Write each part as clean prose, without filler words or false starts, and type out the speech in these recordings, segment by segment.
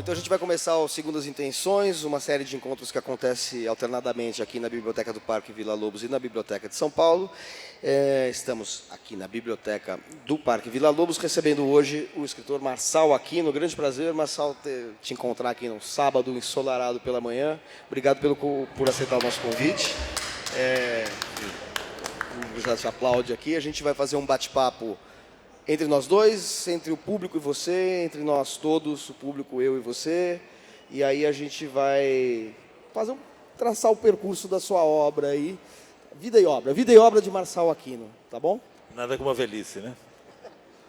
Então a gente vai começar o Segundas Intenções, uma série de encontros que acontece alternadamente aqui na Biblioteca do Parque Vila Lobos e na Biblioteca de São Paulo. Estamos aqui na Biblioteca do Parque Vila Lobos, recebendo hoje o escritor Marçal Aquino. Grande prazer, Marçal, te encontrar aqui num sábado ensolarado pela manhã. Obrigado por aceitar o nosso convite. Já te aplaude aqui. A gente vai fazer um bate-papo entre nós dois, entre o público e você, entre nós todos, o público, eu e você. E aí a gente vai traçar o percurso da sua obra aí. Vida e obra de Marçal Aquino, tá bom? Nada como a velhice, né?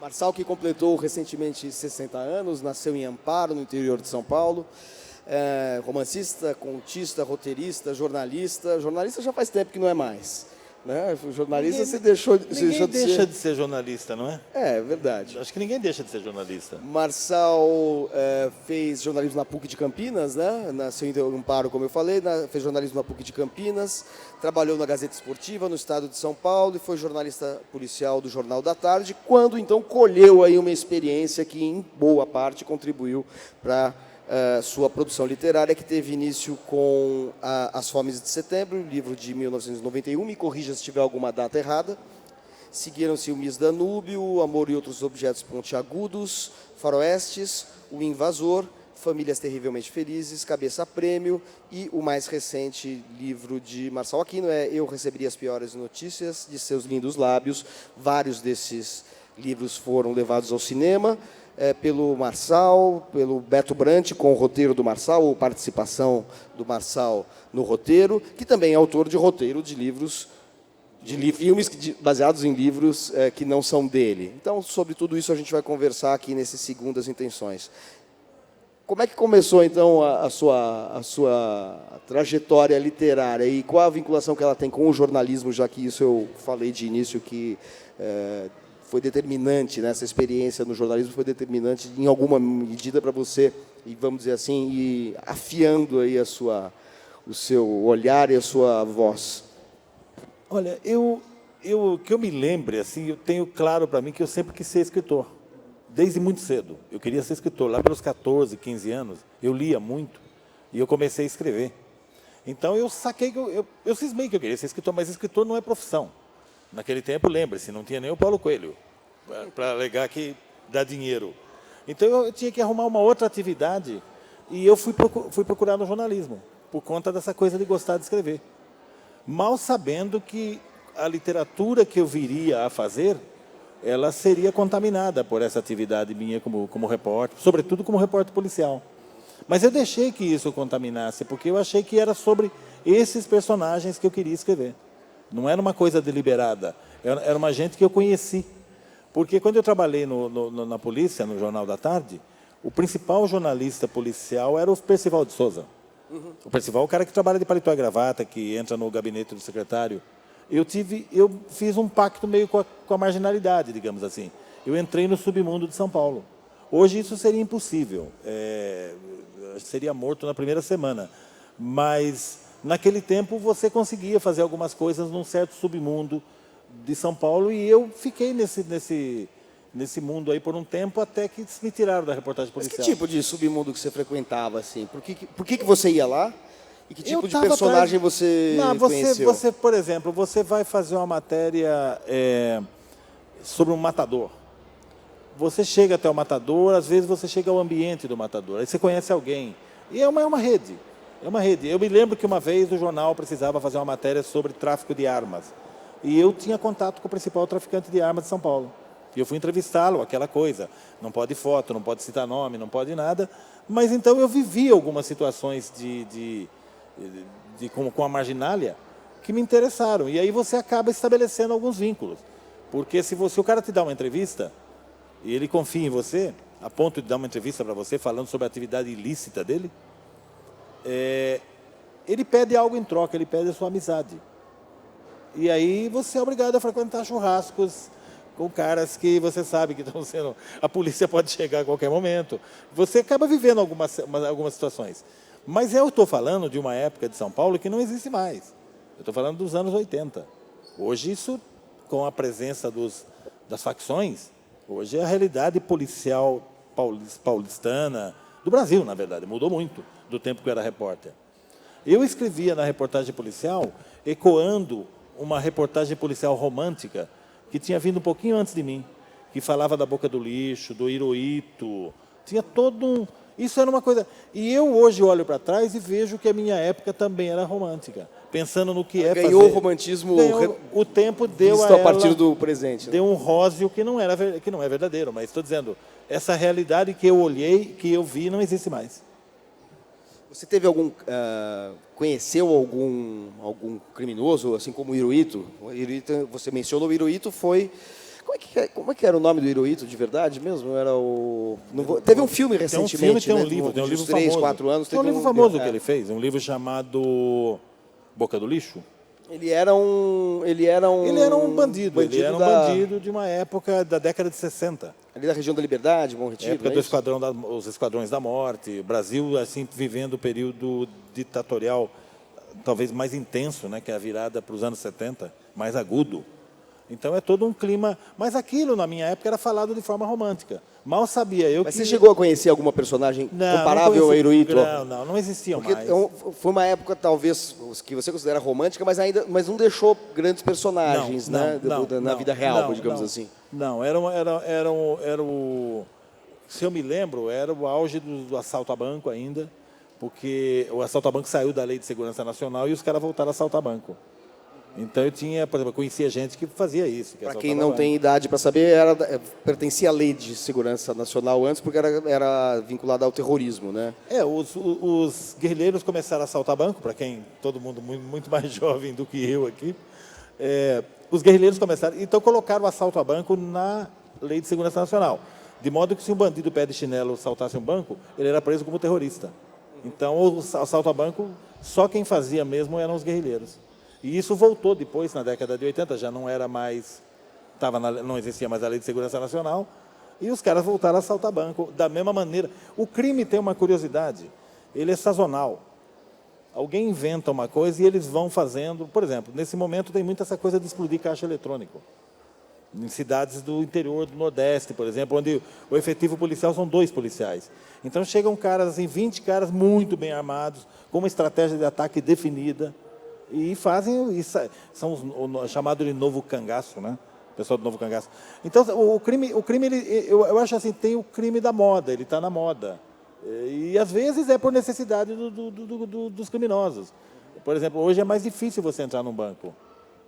Marçal, que completou recentemente 60 anos, nasceu em Amparo, no interior de São Paulo. Romancista, contista, roteirista, jornalista. Jornalista já faz tempo que não é mais. Né? O jornalista Ninguém deixa de ser jornalista, não é? É verdade. Acho que ninguém deixa de ser jornalista. Marçal fez jornalismo na PUC de Campinas, né? Nasceu em Amparo, como eu falei, fez jornalismo na PUC de Campinas, trabalhou na Gazeta Esportiva, no estado de São Paulo, e foi jornalista policial do Jornal da Tarde, quando então colheu aí uma experiência que, em boa parte, contribuiu para sua produção literária, que teve início com As Fomes de Setembro, livro de 1991, me corrija se tiver alguma data errada. Seguiram-se o Miss Danúbio, Amor e Outros Objetos Pontiagudos, Faroestes, O Invasor, Famílias Terrivelmente Felizes, Cabeça a Prêmio e o mais recente livro de Marçal Aquino Eu Receberia as Piores Notícias de Seus Lindos Lábios. Vários desses livros foram levados ao cinema, pelo Marçal, pelo Beto Brant, com o roteiro do Marçal, ou participação do Marçal no roteiro, que também é autor de roteiro de livros, filmes baseados em livros que não são dele. Então, sobre tudo isso, a gente vai conversar aqui nesses Segundas Intenções. Como é que começou, então, a sua trajetória literária e qual a vinculação que ela tem com o jornalismo, já que isso eu falei de início que foi determinante, né? Essa experiência no jornalismo foi determinante em alguma medida para você, e vamos dizer assim, ir afiando aí o seu olhar e a sua voz. Olha, que eu me lembre, assim, eu tenho claro para mim que eu sempre quis ser escritor. Desde muito cedo. Eu queria ser escritor. Lá pelos 14, 15 anos, eu lia muito e eu comecei a escrever. Então, eu saquei que eu cismei que eu queria ser escritor, mas escritor não é profissão. Naquele tempo, lembre-se, não tinha nem o Paulo Coelho para alegar que dá dinheiro. Então, eu tinha que arrumar uma outra atividade e eu fui procurar no jornalismo, por conta dessa coisa de gostar de escrever. Mal sabendo que a literatura que eu viria a fazer, ela seria contaminada por essa atividade minha como repórter, sobretudo como repórter policial. Mas eu deixei que isso contaminasse, porque eu achei que era sobre esses personagens que eu queria escrever. Não era uma coisa deliberada, era uma gente que eu conheci. Porque quando eu trabalhei na polícia, no Jornal da Tarde, o principal jornalista policial era o Percival de Souza. Uhum. O Percival é o cara que trabalha de paletó e gravata, que entra no gabinete do secretário. Eu fiz um pacto meio com a marginalidade, digamos assim. Eu entrei no submundo de São Paulo. Hoje isso seria impossível. Seria morto na primeira semana. Mas, naquele tempo, você conseguia fazer algumas coisas num certo submundo de São Paulo, e eu fiquei nesse mundo aí por um tempo, até que me tiraram da reportagem policial. Mas que tipo de submundo que você frequentava, assim? Por que você ia lá? E que tipo de personagem você conheceu? Você, por exemplo, você vai fazer uma matéria sobre um matador. Você chega até o matador, às vezes você chega ao ambiente do matador, aí você conhece alguém. E é uma rede. É uma rede. Eu me lembro que uma vez o jornal precisava fazer uma matéria sobre tráfico de armas. E eu tinha contato com o principal traficante de armas de São Paulo. E eu fui entrevistá-lo, aquela coisa. Não pode foto, não pode citar nome, não pode nada. Mas então eu vivi algumas situações com a marginália que me interessaram. E aí você acaba estabelecendo alguns vínculos. Porque se o cara te dá uma entrevista e ele confia em você, a ponto de dar uma entrevista para você falando sobre a atividade ilícita dele, ele pede algo em troca, ele pede a sua amizade. E aí você é obrigado a frequentar churrascos com caras que você sabe que estão sendo... A polícia pode chegar a qualquer momento. Você acaba vivendo algumas situações. Mas eu estou falando de uma época de São Paulo que não existe mais. Eu estou falando dos anos 80. Hoje isso, com a presença das facções, hoje é a realidade policial paulistana, do Brasil, na verdade, mudou muito do tempo que eu era repórter. Eu escrevia na reportagem policial, ecoando uma reportagem policial romântica que tinha vindo um pouquinho antes de mim, que falava da Boca do Lixo, do Hirohito, tinha todo um... Isso era uma coisa... E eu hoje olho para trás e vejo que a minha época também era romântica, pensando no que ganhou fazer... o romantismo... O tempo deu visto a ela... a partir do presente. Né? Deu um róseo que não é verdadeiro, mas estou dizendo, essa realidade que eu olhei, que eu vi, não existe mais. Você teve conheceu algum criminoso, assim como o Hirohito? O Hirohito, você mencionou o Hirohito, foi... Como é que era o nome do Hirohito de verdade mesmo? Era o... Teve um filme recentemente, tem um livro famoso. 3, 4 anos. Tem um livro famoso que ele fez, um livro chamado Boca do Lixo. Ele era um bandido. Ele era um bandido de uma época da década de 60. Ali da região da Liberdade, Bom Retiro. Época do os esquadrões da morte. O Brasil, assim, vivendo o período ditatorial talvez mais intenso, né, que é a virada para os anos 70, mais agudo. Então é todo um clima... Mas aquilo, na minha época, era falado de forma romântica. Mal sabia eu Mas você chegou a conhecer alguma personagem comparável a Hirohito? Não existiam mais. Foi uma época, talvez, que você considera romântica, mas não deixou grandes personagens na vida real, digamos assim. Não, se eu me lembro, era o auge do assalto a banco ainda, porque o assalto a banco saiu da Lei de Segurança Nacional e os caras voltaram a assaltar banco. Então eu tinha, por exemplo, conhecia gente que fazia isso. Para quem não tem idade para saber, pertencia à Lei de Segurança Nacional antes, porque era vinculada ao terrorismo, né? Os guerrilheiros começaram a assaltar banco, para quem, todo mundo muito mais jovem do que eu aqui. Os guerrilheiros começaram, então colocaram o assalto a banco na Lei de Segurança Nacional. De modo que se um bandido pé de chinelo assaltasse um banco, ele era preso como terrorista. Então o assalto a banco, só quem fazia mesmo eram os guerrilheiros. E isso voltou depois, na década de 80, já não era mais... não existia mais a Lei de Segurança Nacional, e os caras voltaram a assaltar banco da mesma maneira. O crime tem uma curiosidade, ele é sazonal. Alguém inventa uma coisa e eles vão fazendo... Por exemplo, nesse momento tem muito essa coisa de explodir caixa eletrônico. Em cidades do interior do Nordeste, por exemplo, onde o efetivo policial são 2 policiais. Então chegam caras, assim, 20 caras muito bem armados, com uma estratégia de ataque definida, e fazem, são o chamado de novo cangaço, né? O pessoal do novo cangaço. Então, o crime eu acho assim, tem o crime da moda, ele está na moda. E, às vezes, é por necessidade dos criminosos. Por exemplo, hoje é mais difícil você entrar num banco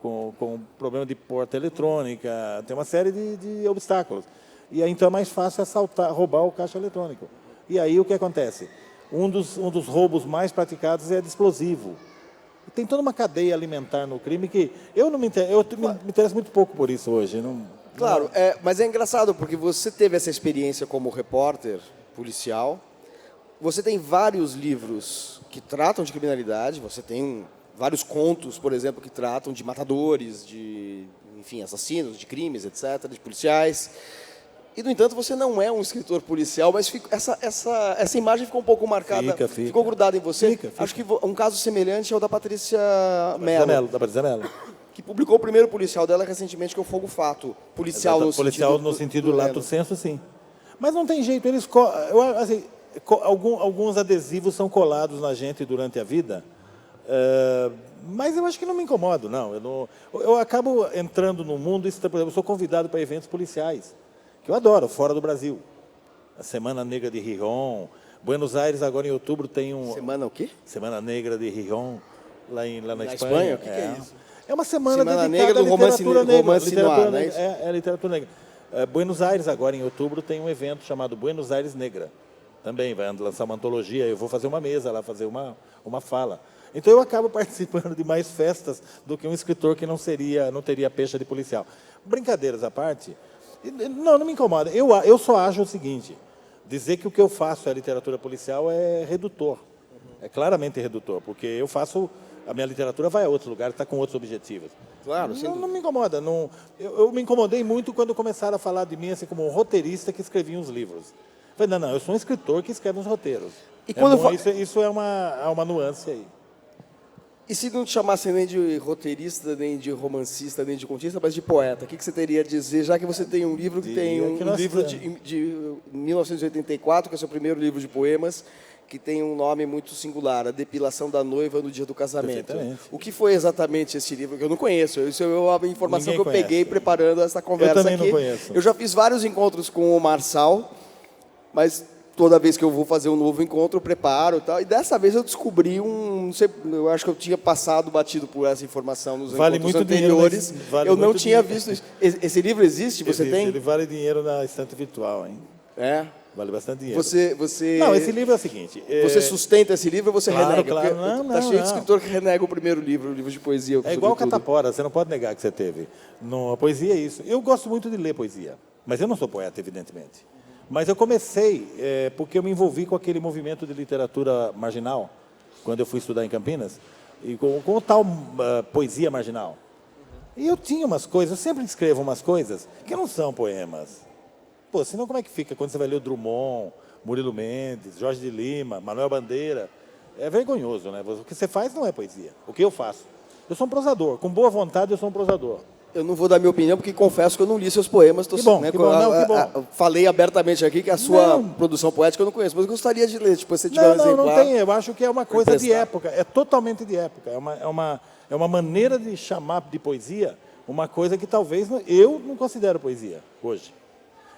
com problema de porta eletrônica, tem uma série de obstáculos. E aí, então, é mais fácil roubar o caixa eletrônico. E aí, o que acontece? Um dos roubos mais praticados é de explosivo. Tem toda uma cadeia alimentar no crime que eu me interesso muito pouco por isso hoje. Claro, mas é engraçado, porque você teve essa experiência como repórter policial, você tem vários livros que tratam de criminalidade, você tem vários contos, por exemplo, que tratam de matadores, de, enfim, assassinos, de crimes, etc., de policiais. E, no entanto, você não é um escritor policial, mas essa imagem ficou um pouco marcada, ficou grudada em você. Acho que um caso semelhante é o da Patrícia Mello. Da Patrícia Mello. Que publicou o primeiro policial dela recentemente, que é o Fogo Fato. Policial no sentido lato sensu, sim. Mas não tem jeito, alguns adesivos são colados na gente durante a vida, mas eu acho que não me incomodo, não. Eu acabo entrando no mundo, por exemplo, eu sou convidado para eventos policiais, que eu adoro, fora do Brasil. A Semana Negra de Rijon, Buenos Aires agora em outubro tem Semana o quê? Semana Negra de Rijon, lá na Espanha. Espanha? O que é isso? É uma semana negra do romance noir, né? É literatura negra. Buenos Aires agora em outubro tem um evento chamado Buenos Aires Negra. Também vai lançar uma antologia, eu vou fazer uma mesa lá, fazer uma fala. Então eu acabo participando de mais festas do que um escritor que não teria pecha de policial. Brincadeiras à parte, não me incomoda. Eu só acho o seguinte, dizer que o que eu faço é literatura policial é redutor. É claramente redutor, porque a minha literatura vai a outros lugares, está com outros objetivos. Claro, não me incomoda. Eu me incomodei muito quando começaram a falar de mim assim, como um roteirista que escrevia uns livros. Eu falei, não, eu sou um escritor que escreve uns roteiros. E isso é uma nuance aí. E se não te chamassem nem de roteirista, nem de romancista, nem de contista, mas de poeta, o que você teria a dizer, já que você tem um livro que tem um livro de 1984, que é o seu primeiro livro de poemas, que tem um nome muito singular, A Depilação da Noiva no Dia do Casamento. O que foi exatamente esse livro? Que eu não conheço. Isso é uma informação que eu peguei preparando essa conversa aqui. Eu também não conheço. Eu já fiz vários encontros com o Marçal, mas toda vez que eu vou fazer um novo encontro, eu preparo e tal. E dessa vez eu descobri não sei, eu acho que eu tinha batido por essa informação nos encontros anteriores. Eu não tinha visto isso. Esse livro existe? Você tem? Ele vale dinheiro na estante virtual, hein? É? Vale bastante dinheiro. Não, esse livro é o seguinte... Você sustenta esse livro ou você renega? Claro, Está cheio de escritor que renega o primeiro livro, o livro de poesia. É igual catapora, você não pode negar que você teve. A poesia é isso. Eu gosto muito de ler poesia, mas eu não sou poeta, evidentemente. Mas eu comecei porque eu me envolvi com aquele movimento de literatura marginal, quando eu fui estudar em Campinas, e com o tal poesia marginal. E eu tinha umas coisas, eu sempre escrevo umas coisas que não são poemas. Pô, senão como é que fica quando você vai ler o Drummond, Murilo Mendes, Jorge de Lima, Manuel Bandeira? É vergonhoso, né? O que você faz não é poesia. O que eu faço? Eu sou um prosador. Com boa vontade, eu sou um prosador. Eu não vou dar minha opinião, porque confesso que eu não li seus poemas. Que bom. Falei abertamente aqui que a sua produção poética eu não conheço, mas eu gostaria de ler, tipo, se você tiver um exemplar. Não tem. Eu acho que é uma coisa de época. É totalmente de época. É uma maneira de chamar de poesia uma coisa que talvez eu não considero poesia hoje.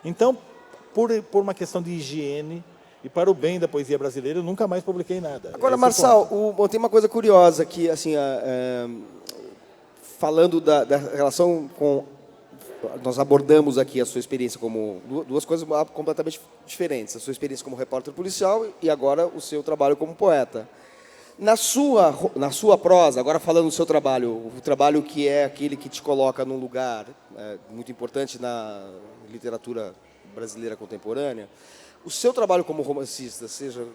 Então, por uma questão de higiene e para o bem da poesia brasileira, eu nunca mais publiquei nada. Agora, Marçal, tem uma coisa curiosa que, assim, falando da relação com... Nós abordamos aqui a sua experiência como... Duas coisas completamente diferentes. A sua experiência como repórter policial e agora o seu trabalho como poeta. Na sua prosa, agora falando do seu trabalho, o trabalho que é aquele que te coloca num lugar muito importante na literatura brasileira contemporânea, o seu trabalho como romancista, seja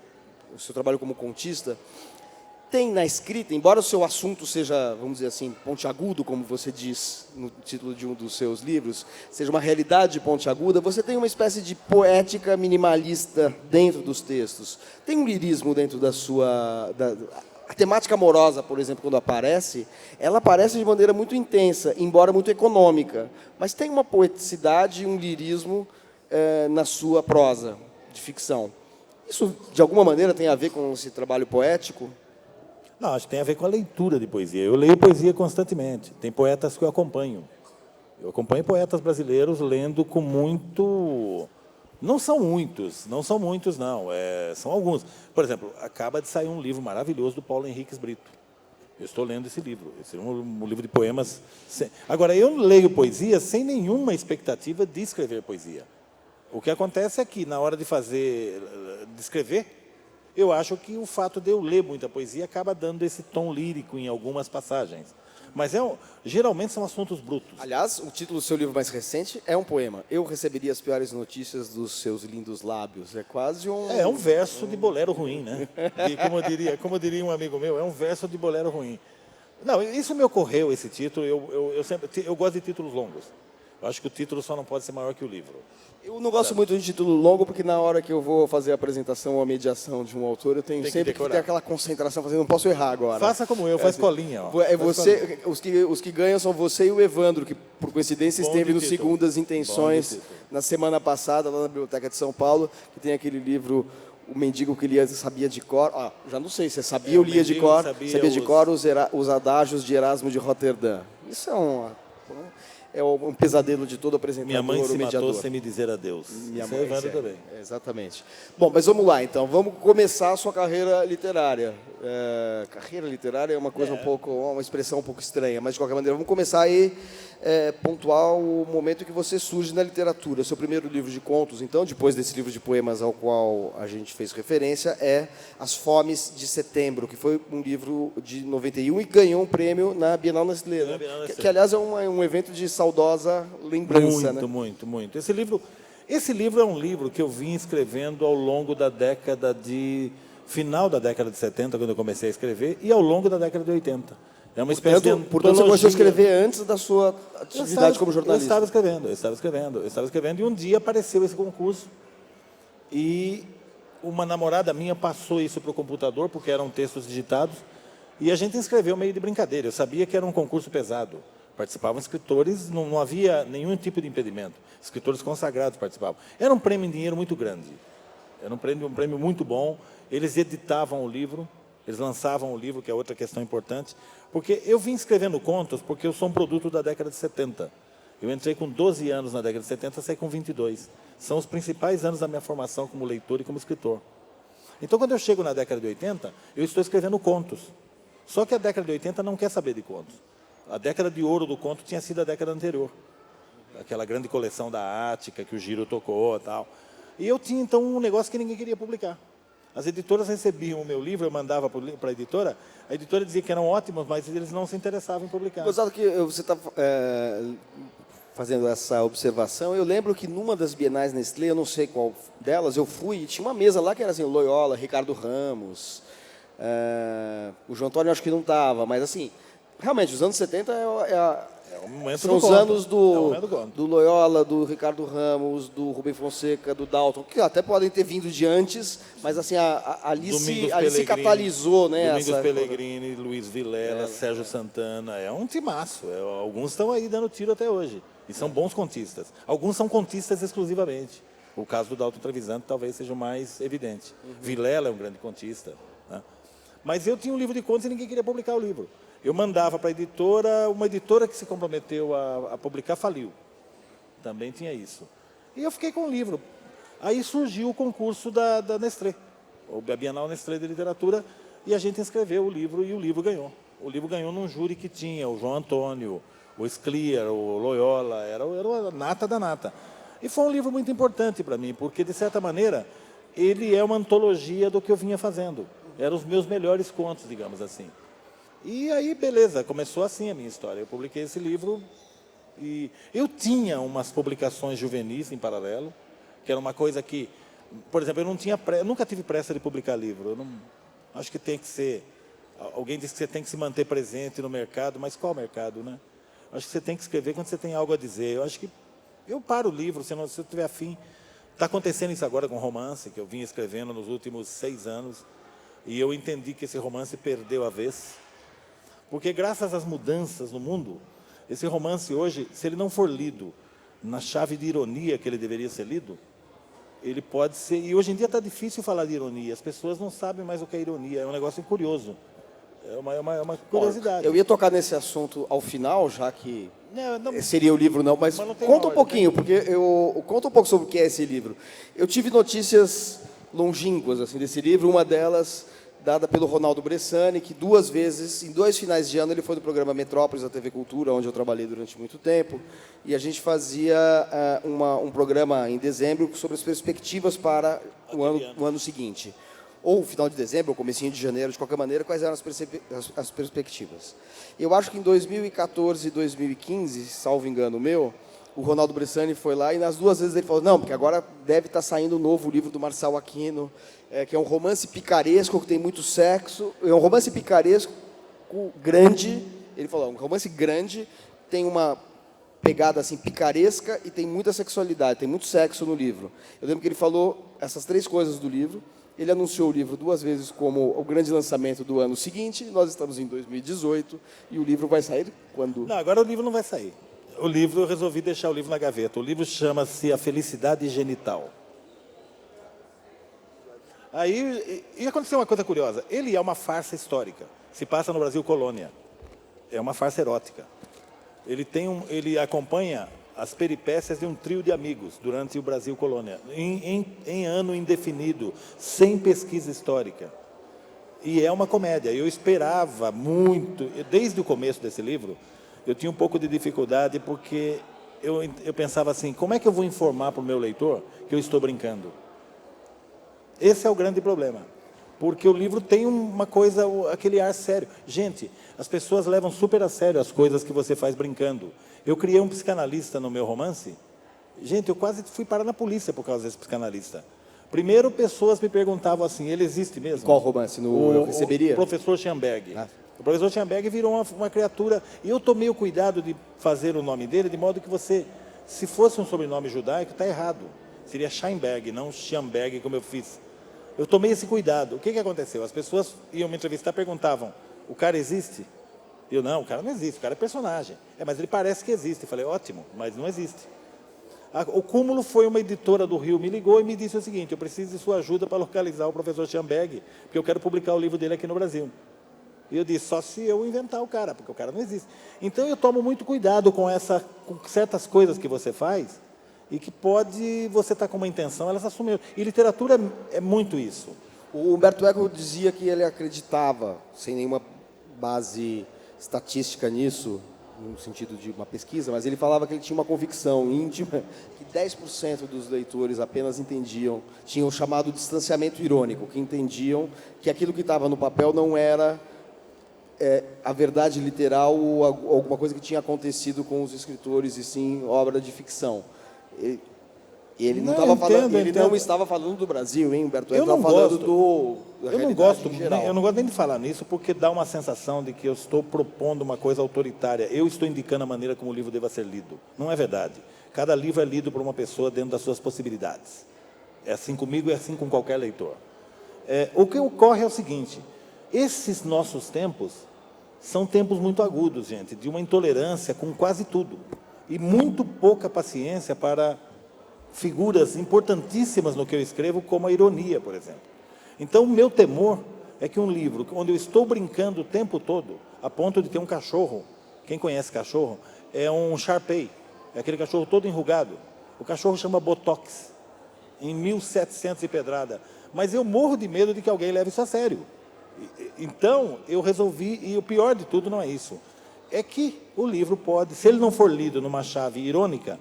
o seu trabalho como contista, tem na escrita, embora o seu assunto seja, vamos dizer assim, pontiagudo, como você diz no título de um dos seus livros, seja uma realidade pontiaguda, você tem uma espécie de poética minimalista dentro dos textos. Tem um lirismo dentro da sua... A temática amorosa, por exemplo, quando aparece, ela aparece de maneira muito intensa, embora muito econômica. Mas tem uma poeticidade e um lirismo na sua prosa de ficção. Isso, de alguma maneira, tem a ver com esse trabalho poético? Não, acho que tem a ver com a leitura de poesia. Eu leio poesia constantemente. Tem poetas que eu acompanho. Eu acompanho poetas brasileiros lendo com muito... Não são muitos, não. São alguns. Por exemplo, acaba de sair um livro maravilhoso do Paulo Henriques Brito. Eu estou lendo esse livro. Esse é um livro de poemas. Agora, eu leio poesia sem nenhuma expectativa de escrever poesia. O que acontece é que, na hora de escrever, eu acho que o fato de eu ler muita poesia acaba dando esse tom lírico em algumas passagens. Mas geralmente são assuntos brutos. Aliás, o título do seu livro mais recente é um poema. Eu receberia as piores notícias dos seus lindos lábios. É quase um... É um verso de bolero ruim, né? Como diria um amigo meu, é um verso de bolero ruim. Não, isso me ocorreu, esse título. Eu gosto de títulos longos. Eu acho que o título só não pode ser maior que o livro. Eu não gosto muito de título longo, porque na hora que eu vou fazer a apresentação ou a mediação de um autor, eu tenho sempre que ter aquela concentração, não posso errar agora. Faça como eu, faz colinha. Ó. Os que ganham são você e o Evandro, que por coincidência esteve no Segundas Intenções na semana passada, lá na Biblioteca de São Paulo, que tem aquele livro, O Mendigo que lia sabia de cor. Já não sei se sabia ou lia de cor. Sabia de cor os adágios de Erasmo de Roterdã. Isso é um pesadelo de todo apresentador. Minha mãe se matou sem me dizer adeus. Minha mãe também. Exatamente. Bom, mas vamos lá, então. Vamos começar a sua carreira literária. Carreira literária é uma coisa uma expressão um pouco estranha, mas de qualquer maneira, vamos começar aí pontuar o momento que você surge na literatura. Seu primeiro livro de contos, então, depois desse livro de poemas ao qual a gente fez referência, é As Fomes de Setembro, que foi um livro de 91 e ganhou um prêmio na Bienal Nestlé, né? Que aliás é um evento de saudosa lembrança. Muito. Esse livro é um livro que eu vim escrevendo ao longo da final da década de 70, quando eu comecei a escrever, e ao longo da década de 80. É uma espécie de antologia. Portanto, você começou a escrever antes da sua atividade como jornalista. Eu estava escrevendo, e um dia apareceu esse concurso, e uma namorada minha passou isso para o computador, porque eram textos digitados, E a gente inscreveu meio de brincadeira. Eu sabia que era um concurso pesado. Participavam escritores, não havia nenhum tipo de impedimento. Escritores consagrados participavam. Era um prêmio em dinheiro muito grande. Era um prêmio muito bom. Eles editavam o livro, eles lançavam o livro, que é outra questão importante. Porque eu vim escrevendo contos porque eu sou um produto da década de 70. Eu entrei com 12 anos na década de 70, saí com 22. São os principais anos da minha formação como leitor e como escritor. Então, quando eu chego na década de 80, eu estou escrevendo contos. Só que a década de 80 não quer saber de contos. A década de ouro do conto tinha sido a década anterior. Aquela grande coleção da Ática, que o Giro tocou e tal. E eu tinha, então, um negócio que ninguém queria publicar. As editoras recebiam o meu livro, eu mandava para a editora dizia que eram ótimos, mas eles não se interessavam em publicar. Gostado que você está fazendo essa observação. Eu lembro que numa das Bienais Nestlé, eu não sei qual delas, eu fui e tinha uma mesa lá que era assim, Loyola, Ricardo Ramos, o João Antônio acho que não estava, mas assim, realmente, os anos 70 são os anos do Loyola, do Ricardo Ramos, do Rubem Fonseca, do Dalton, que até podem ter vindo de antes, mas assim, ali se catalisou, né? Domingos Pellegrini, Luiz Vilela, Sérgio Santana, é um timaço. Alguns estão aí dando tiro até hoje. E são bons contistas. Alguns são contistas exclusivamente. O caso do Dalton Trevisan talvez seja o mais evidente. Vilela é um grande contista, né? Mas eu tinha um livro de contos e ninguém queria publicar o livro. Eu mandava para a editora, uma editora que se comprometeu a publicar faliu. Também tinha isso. E eu fiquei com o livro. Aí surgiu o concurso da Nestlé, a Bienal Nestlé de Literatura, e a gente inscreveu o livro e o livro ganhou. O livro ganhou num júri que tinha o João Antônio, o Scliar, o Loyola, era a nata da nata. E foi um livro muito importante para mim, porque, de certa maneira, ele é uma antologia do que eu vinha fazendo. Eram os meus melhores contos, digamos assim. E aí, beleza, começou assim a minha história. Eu publiquei esse livro e eu tinha umas publicações juvenis em paralelo, que era uma coisa que, por exemplo, eu nunca tive pressa de publicar livro. Eu não, acho que tem que ser... Alguém disse que você tem que se manter presente no mercado, mas qual mercado, né? Acho que você tem que escrever quando você tem algo a dizer. Eu acho que eu paro o livro, se eu tiver afim. Está acontecendo isso agora com romance, que eu vim escrevendo nos últimos 6 anos, e eu entendi que esse romance perdeu a vez. Porque, graças às mudanças no mundo, esse romance hoje, se ele não for lido na chave de ironia que ele deveria ser lido, ele pode ser... E hoje em dia está difícil falar de ironia. As pessoas não sabem mais o que é ironia. É um negócio curioso. É uma curiosidade. Eu ia tocar nesse assunto ao final, já que seria o livro, mas conta um pouquinho, porque conta um pouco sobre o que é esse livro. Eu tive notícias longínquas assim, desse livro, uma delas... dada pelo Ronaldo Bressani, que 2 vezes, em 2 finais de ano, ele foi no programa Metrópolis, da TV Cultura, onde eu trabalhei durante muito tempo, e a gente fazia um programa em dezembro sobre as perspectivas para o ano seguinte. Ou final de dezembro, ou comecinho de janeiro, de qualquer maneira, quais eram as perspectivas. Eu acho que em 2014 e 2015, salvo engano meu, o Ronaldo Bressani foi lá e nas 2 vezes ele falou, não, porque agora deve estar saindo um novo livro do Marçal Aquino, que é um romance picaresco, que tem muito sexo, é um romance picaresco grande, ele falou, um romance grande, tem uma pegada assim picaresca e tem muita sexualidade, tem muito sexo no livro. Eu lembro que ele falou essas 3 coisas do livro, ele anunciou o livro 2 vezes como o grande lançamento do ano seguinte, nós estamos em 2018, e o livro vai sair quando? Não, agora o livro não vai sair. O livro, eu resolvi deixar o livro na gaveta. O livro chama-se A Felicidade Genital. Aí, e aconteceu uma coisa curiosa. Ele é uma farsa histórica. Se passa no Brasil Colônia. É uma farsa erótica. Ele acompanha as peripécias de um trio de amigos durante o Brasil Colônia, em ano indefinido, sem pesquisa histórica. E é uma comédia. Eu esperava muito, desde o começo desse livro, eu tinha um pouco de dificuldade, porque eu pensava assim, como é que eu vou informar para o meu leitor que eu estou brincando? Esse é o grande problema. Porque o livro tem uma coisa, aquele ar sério. Gente, as pessoas levam super a sério as coisas que você faz brincando. Eu criei um psicanalista no meu romance. Gente, eu quase fui parar na polícia por causa desse psicanalista. Primeiro, pessoas me perguntavam assim, ele existe mesmo? Qual romance? Eu Receberia? O professor Schamberg. O professor Schamberg virou uma criatura. E eu tomei o cuidado de fazer o nome dele de modo que você, se fosse um sobrenome judaico, está errado. Seria Scheinberg, não Schamberg, como eu fiz. Eu tomei esse cuidado. O que aconteceu? As pessoas iam me entrevistar e perguntavam, o cara existe? Eu, não, o cara não existe, o cara é personagem. Mas ele parece que existe. Eu falei, ótimo, mas não existe. O Cúmulo foi uma editora do Rio, me ligou e me disse o seguinte, eu preciso de sua ajuda para localizar o professor Schamberg, porque eu quero publicar o livro dele aqui no Brasil. E eu disse, só se eu inventar o cara, porque o cara não existe. Então eu tomo muito cuidado com certas coisas que você faz, e que pode, você estar com uma intenção, elas assumem. E literatura é muito isso. O Humberto Eco dizia que ele acreditava, sem nenhuma base estatística nisso, no sentido de uma pesquisa, mas ele falava que ele tinha uma convicção íntima que 10% dos leitores apenas entendiam, tinham o chamado distanciamento irônico, que entendiam que aquilo que estava no papel não era a verdade literal ou alguma coisa que tinha acontecido com os escritores, e sim obra de ficção. Ele não estava falando, ele não estava falando do Brasil, hein, Humberto? Ele estava falando da realidade em geral. Eu não gosto nem de falar nisso, porque dá uma sensação de que eu estou propondo uma coisa autoritária. Eu estou indicando a maneira como o livro deva ser lido. Não é verdade. Cada livro é lido por uma pessoa dentro das suas possibilidades. É assim comigo e é assim com qualquer leitor. O que ocorre é o seguinte, esses nossos tempos são tempos muito agudos, gente, de uma intolerância com quase tudo. E muito pouca paciência para figuras importantíssimas no que eu escrevo, como a ironia, por exemplo. Então, o meu temor é que um livro onde eu estou brincando o tempo todo, a ponto de ter um cachorro, quem conhece cachorro, é um Shar-Pei, é aquele cachorro todo enrugado. O cachorro chama Botox, em 1700 e pedrada. Mas eu morro de medo de que alguém leve isso a sério. Então, eu resolvi, e o pior de tudo não é isso, é que o livro pode, se ele não for lido numa chave irônica,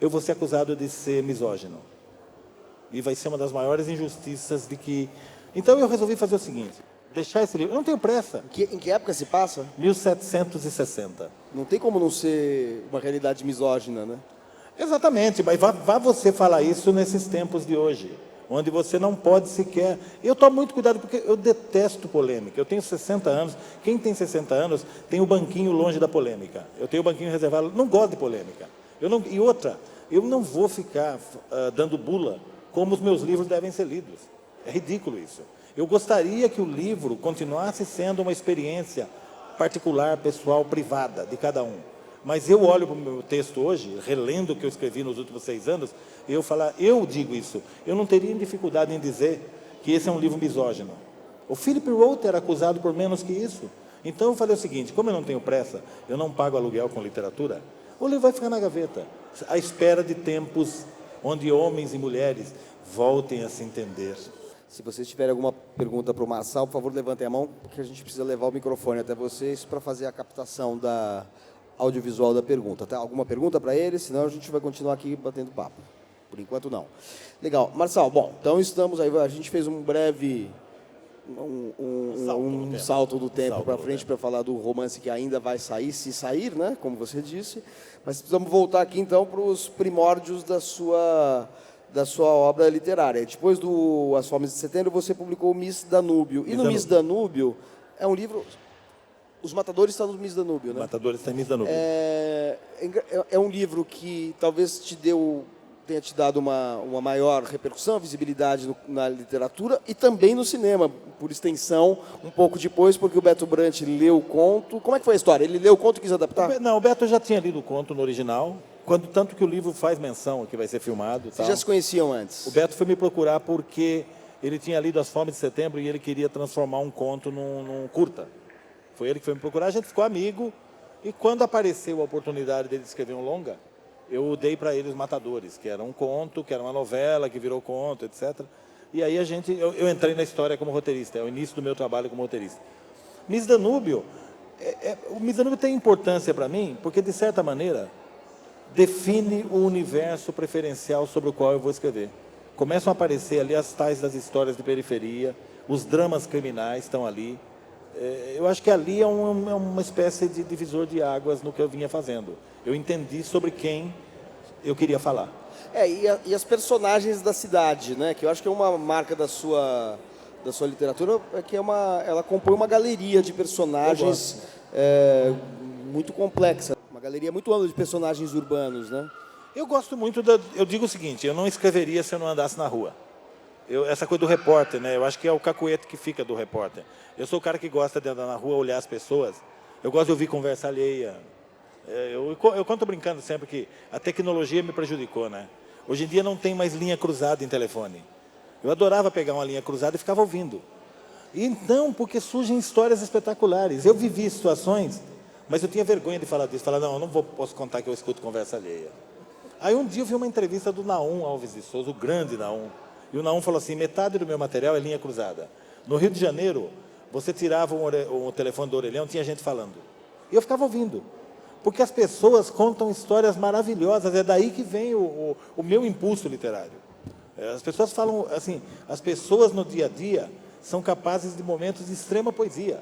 eu vou ser acusado de ser misógino. E vai ser uma das maiores injustiças de que... Então eu resolvi fazer o seguinte, deixar esse livro... Eu não tenho pressa. Em que época se passa? 1760. Não tem como não ser uma realidade misógina, né? Exatamente, mas vá você falar isso nesses tempos de hoje, onde você não pode sequer... Eu tomo muito cuidado, porque eu detesto polêmica. Eu tenho 60 anos, quem tem 60 anos tem o banquinho longe da polêmica. Eu tenho o banquinho reservado, não gosto de polêmica. E outra, eu não vou ficar dando bula como os meus livros devem ser lidos. É ridículo isso. Eu gostaria que o livro continuasse sendo uma experiência particular, pessoal, privada, de cada um. Mas eu olho para o meu texto hoje, relendo o que eu escrevi nos últimos 6 anos, e eu digo isso. Eu não teria dificuldade em dizer que esse é um livro misógino. O Philip Roth era acusado por menos que isso. Então eu falei o seguinte, como eu não tenho pressa, eu não pago aluguel com literatura, o livro vai ficar na gaveta, à espera de tempos onde homens e mulheres voltem a se entender. Se vocês tiverem alguma pergunta para o Marçal, por favor, levantem a mão, porque a gente precisa levar o microfone até vocês para fazer a captação da audiovisual da pergunta. Tá? Alguma pergunta para ele? Senão a gente vai continuar aqui batendo papo. Por enquanto, não. Legal. Marçal, bom, então estamos aí, a gente fez um breve... Um salto do tempo para frente para falar do romance que ainda vai sair, se sair, né, como você disse. Mas precisamos voltar aqui, então, para os primórdios da sua obra literária. Depois do As Fomes de Setembro, você publicou o Miss Danúbio. E no Miss Danúbio é um livro... Os Matadores estão no Miss Danúbio, né? Matadores estão em Miss Danúbio. É um livro que talvez tenha te dado uma maior repercussão, visibilidade na literatura e também no cinema, por extensão, um pouco depois, porque o Beto Brant leu o conto. Como é que foi a história? Ele leu o conto e quis adaptar? Não, o Beto já tinha lido o conto no original, tanto que o livro faz menção que vai ser filmado. Vocês já se conheciam antes? O Beto foi me procurar porque ele tinha lido As Fomes de Setembro e ele queria transformar um conto num curta. Foi ele que foi me procurar, a gente ficou amigo, e quando apareceu a oportunidade dele escrever um longa, eu dei para ele Os Matadores, que era um conto, que era uma novela, que virou conto, etc. E aí eu entrei na história como roteirista, é o início do meu trabalho como roteirista. Miss Danúbio, o Miss Danúbio tem importância para mim, porque, de certa maneira, define o universo preferencial sobre o qual eu vou escrever. Começam a aparecer ali as tais das histórias de periferia, os dramas criminais estão ali. Eu acho que ali é uma espécie de divisor de águas no que eu vinha fazendo. Eu entendi sobre quem eu queria falar. E as personagens da cidade, né? Que eu acho que é uma marca da sua literatura, é que ela compõe uma galeria de personagens muito complexa. Uma galeria muito ampla de personagens urbanos, né? Eu gosto muito eu digo o seguinte, eu não escreveria se eu não andasse na rua. essa coisa do repórter, né? Eu acho que é o cacuete que fica do repórter. Eu sou o cara que gosta de andar na rua, olhar as pessoas. Eu gosto de ouvir conversa alheia. Eu conto brincando sempre que a tecnologia me prejudicou, né? Hoje em dia não tem mais linha cruzada em telefone. Eu adorava pegar uma linha cruzada e ficava ouvindo. Então, porque surgem histórias espetaculares. Eu vivi situações, mas eu tinha vergonha de falar disso. Falar, não, eu não posso contar que eu escuto conversa alheia. Aí um dia eu vi uma entrevista do Naum Alves de Souza, o grande Naum. E o Naum falou assim, metade do meu material é linha cruzada. No Rio de Janeiro, você tirava o telefone do orelhão, tinha gente falando. E eu ficava ouvindo. Porque as pessoas contam histórias maravilhosas, é daí que vem o meu impulso literário. As pessoas falam assim, as pessoas no dia a dia são capazes de momentos de extrema poesia.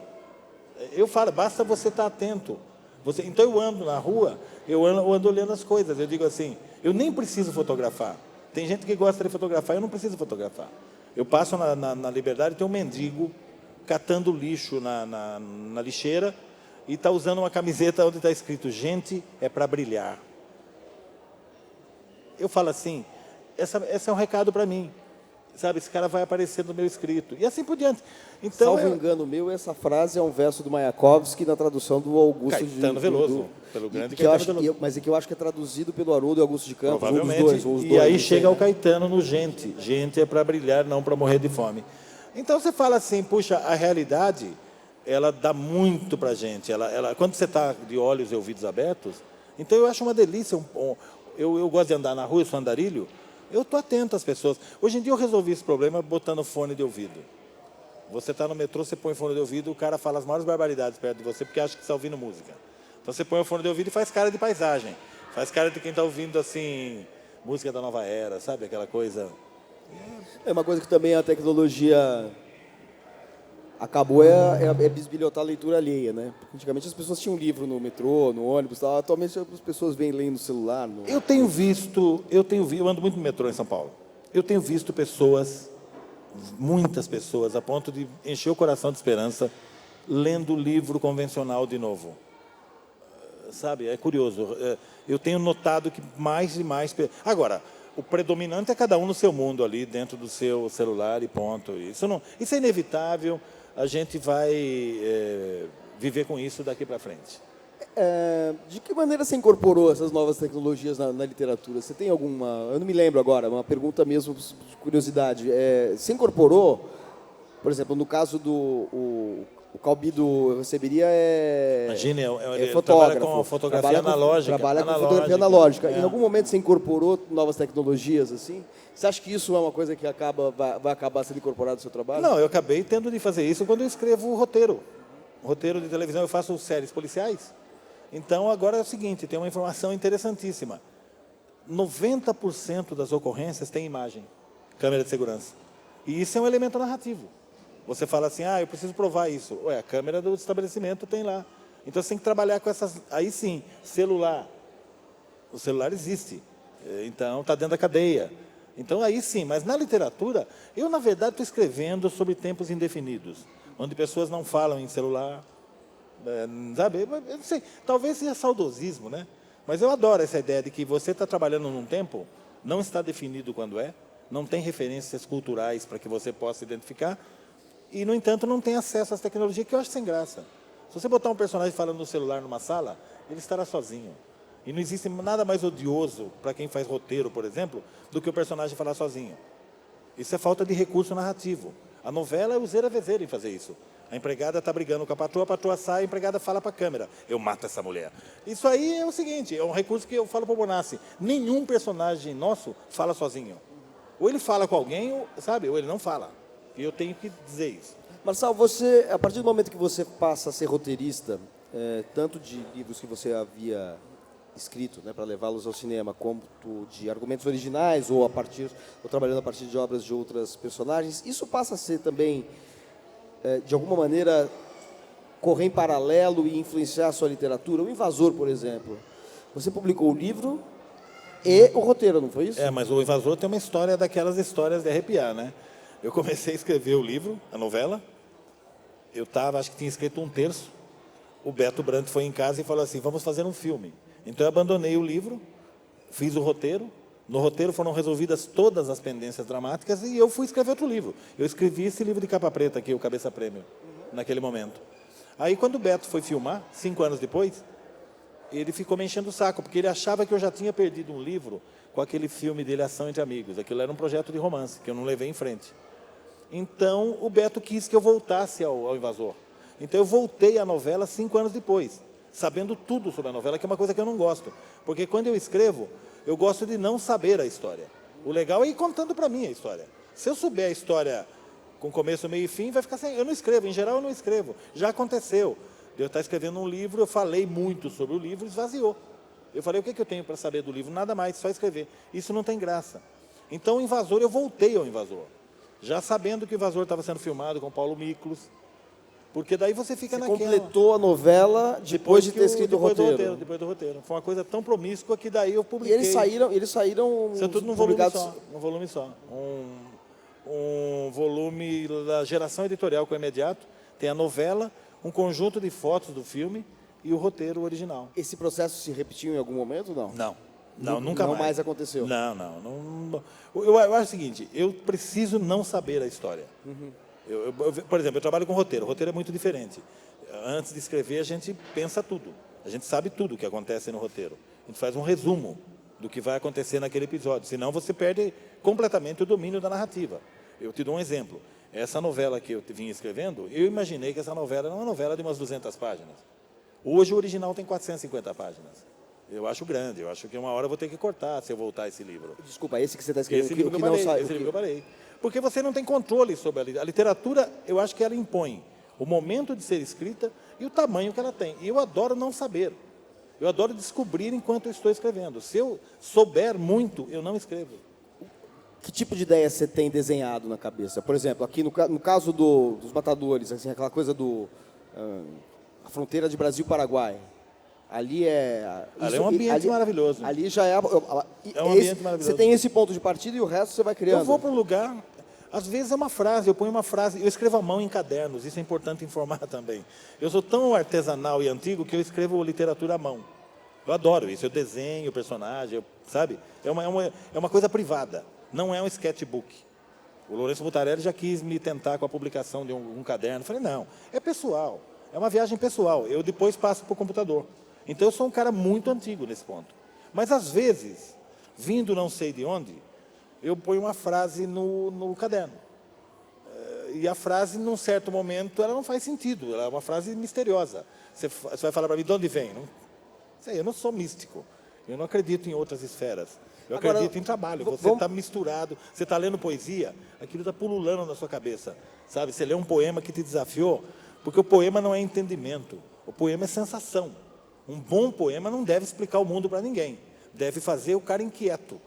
Eu falo, basta você estar atento. Então eu ando na rua, eu ando olhando as coisas. Eu digo assim, eu nem preciso fotografar. Tem gente que gosta de fotografar, eu não preciso fotografar. Eu passo na Liberdade, tem um mendigo catando lixo na lixeira e está usando uma camiseta onde está escrito, gente, é para brilhar. Eu falo assim, esse é um recado para mim. Sabe, esse cara vai aparecer no meu escrito. E assim por diante. Então, salvo engano meu, essa frase é um verso do Mayakovsky na tradução do Augusto Caetano Veloso, pelo grande Caetano Veloso. Mas é que eu acho que é traduzido pelo Haroldo e Augusto de Campos, Provavelmente. ou dos dois. E aí chega o Caetano no gente. Gente é para brilhar, não para morrer de fome. Então você fala assim, puxa, a realidade, ela dá muito para a gente. Quando você está de olhos e ouvidos abertos, então eu acho uma delícia. Eu gosto de andar na rua, eu sou andarilho, eu estou atento às pessoas. Hoje em dia eu resolvi esse problema botando fone de ouvido. Você está no metrô, você põe fone de ouvido, o cara fala as maiores barbaridades perto de você, porque acha que está ouvindo música. Então você põe o fone de ouvido e faz cara de paisagem. Faz cara de quem está ouvindo, assim, música da nova era, sabe? Aquela coisa... É uma coisa que também a tecnologia acabou, é bisbilhotar a leitura alheia, né? Antigamente as pessoas tinham livro no metrô, no ônibus, tal. Atualmente as pessoas vêm lendo no celular. Eu ando muito no metrô em São Paulo. Eu tenho visto pessoas, muitas pessoas, a ponto de encher o coração de esperança, lendo o livro convencional de novo. Sabe, é curioso. Eu tenho notado que mais e mais... Agora, o predominante é cada um no seu mundo ali, dentro do seu celular e ponto. Isso é inevitável, a gente vai viver com isso daqui para frente. De que maneira você incorporou essas novas tecnologias na literatura? Você tem alguma... Eu não me lembro agora, uma pergunta mesmo de curiosidade. Você incorporou, por exemplo, no caso o Calbido eu receberia Imagine, é fotógrafo. Trabalha com fotografia analógica. Trabalha com fotografia analógica. Em algum momento você incorporou novas tecnologias assim? Você acha que isso é uma coisa que vai acabar sendo incorporada no seu trabalho? Não, eu acabei tendo de fazer isso quando eu escrevo roteiro. Roteiro de televisão, eu faço séries policiais. Então, agora é o seguinte, tem uma informação interessantíssima. 90% das ocorrências tem imagem, câmera de segurança. E isso é um elemento narrativo. Você fala assim, eu preciso provar isso. Ué, a câmera do estabelecimento tem lá. Então, você tem que trabalhar com essas... Aí sim, celular. O celular existe. Então, está dentro da cadeia. Então, aí sim. Mas na literatura, eu, na verdade, estou escrevendo sobre tempos indefinidos, onde pessoas não falam em celular. Sabe? Eu não sei, talvez seja saudosismo, né? Mas eu adoro essa ideia de que você está trabalhando num tempo, não está definido quando não tem referências culturais para que você possa identificar, e, no entanto, não tem acesso às tecnologias, que eu acho sem graça. Se você botar um personagem falando no celular numa sala, ele estará sozinho. E não existe nada mais odioso para quem faz roteiro, por exemplo, do que o personagem falar sozinho. Isso é falta de recurso narrativo. A novela é o zero a vezeiro em fazer isso. A empregada está brigando com a patroa sai, a empregada fala para a câmera, eu mato essa mulher. Isso aí é o seguinte, é um recurso que eu falo para o Bonassi, nenhum personagem nosso fala sozinho. Ou ele fala com alguém, ou ele não fala. E eu tenho que dizer isso. Marçal, você, a partir do momento que você passa a ser roteirista, tanto de livros que você havia escrito, né, para levá-los ao cinema, como de argumentos originais, ou trabalhando a partir de obras de outras personagens, isso passa a ser também, de alguma maneira, correr em paralelo e influenciar a sua literatura? O Invasor, por exemplo. Você publicou o livro e o roteiro, não foi isso? Mas o Invasor tem uma história daquelas histórias de arrepiar, né? Eu comecei a escrever o livro, a novela. Acho que tinha escrito um terço. O Beto Brandt foi em casa e falou assim, vamos fazer um filme. Então eu abandonei o livro, fiz o roteiro, No roteiro foram resolvidas todas as pendências dramáticas e eu fui escrever outro livro. Eu escrevi esse livro de capa preta aqui, o Cabeça Prêmio, naquele momento. Aí, quando o Beto foi filmar, 5 anos depois, ele ficou me enchendo o saco, porque ele achava que eu já tinha perdido um livro com aquele filme dele, Ação entre Amigos. Aquilo era um projeto de romance, que eu não levei em frente. Então, o Beto quis que eu voltasse ao Invasor. Então, eu voltei à novela 5 anos depois, sabendo tudo sobre a novela, que é uma coisa que eu não gosto. Porque quando eu escrevo, eu gosto de não saber a história. O legal é ir contando para mim a história. Se eu souber a história com começo, meio e fim, vai ficar sem... Eu não escrevo, em geral eu não escrevo. Já aconteceu. Eu estar escrevendo um livro, eu falei muito sobre o livro, esvaziou. Eu falei, o que eu tenho para saber do livro? Nada mais, só escrever. Isso não tem graça. Então, o Invasor, eu voltei ao Invasor. Já sabendo que o Invasor estava sendo filmado com Paulo Miklos. Porque daí você fica naquela... completou a novela depois de ter escrito o roteiro. Depois do roteiro. Foi uma coisa tão promíscua que daí eu publiquei. E eles saíram Saiu tudo num volume só. Um volume da Geração Editorial com o Imediato. Tem a novela, um conjunto de fotos do filme e o roteiro original. Esse processo se repetiu em algum momento, não? Não, nunca mais. Não mais aconteceu? Não. Eu acho o seguinte, eu preciso não saber a história. Por exemplo, eu trabalho com roteiro. O roteiro é muito diferente. Antes de escrever, a gente pensa tudo. A gente sabe tudo o que acontece no roteiro. A gente faz um resumo do que vai acontecer naquele episódio. Senão, você perde completamente o domínio da narrativa. Eu te dou um exemplo. Essa novela que eu vinha escrevendo, eu imaginei que essa novela era uma novela de umas 200 páginas. Hoje, o original tem 450 páginas. Eu acho grande. Eu acho que uma hora eu vou ter que cortar se eu voltar esse livro. Desculpa, esse que você está escrevendo. Esse livro que eu parei. Porque você não tem controle sobre a literatura. Eu acho que ela impõe o momento de ser escrita e o tamanho que ela tem. E eu adoro não saber. Eu adoro descobrir enquanto eu estou escrevendo. Se eu souber muito, eu não escrevo. Que tipo de ideia você tem desenhado na cabeça? Por exemplo, aqui no caso dos Matadores, assim, aquela coisa a fronteira de Brasil-Paraguai. Ali é um ambiente maravilhoso. Ali já é um ambiente maravilhoso. Você tem esse ponto de partida e o resto você vai criando. Eu vou para um lugar, às vezes é uma frase, eu ponho uma frase, eu escrevo à mão em cadernos, isso é importante informar também. Eu sou tão artesanal e antigo que eu escrevo literatura à mão. Eu adoro isso, eu desenho o personagem, sabe? É uma coisa privada, não é um sketchbook. O Lourenço Mutarelli já quis me tentar com a publicação de um caderno. Eu falei, não, é pessoal, é uma viagem pessoal, eu depois passo para o computador. Então, eu sou um cara muito antigo nesse ponto. Mas, às vezes, vindo não sei de onde, eu ponho uma frase no caderno. E a frase, num certo momento, ela não faz sentido. Ela é uma frase misteriosa. Você vai falar para mim, de onde vem? Não sei, eu não sou místico. Eu não acredito em outras esferas. Eu acredito em trabalho. Você está misturado, você está lendo poesia, aquilo está pululando na sua cabeça. Sabe? Você lê um poema que te desafiou, porque o poema não é entendimento. O poema é sensação. Um bom poema não deve explicar o mundo para ninguém. Deve fazer o cara inquieto.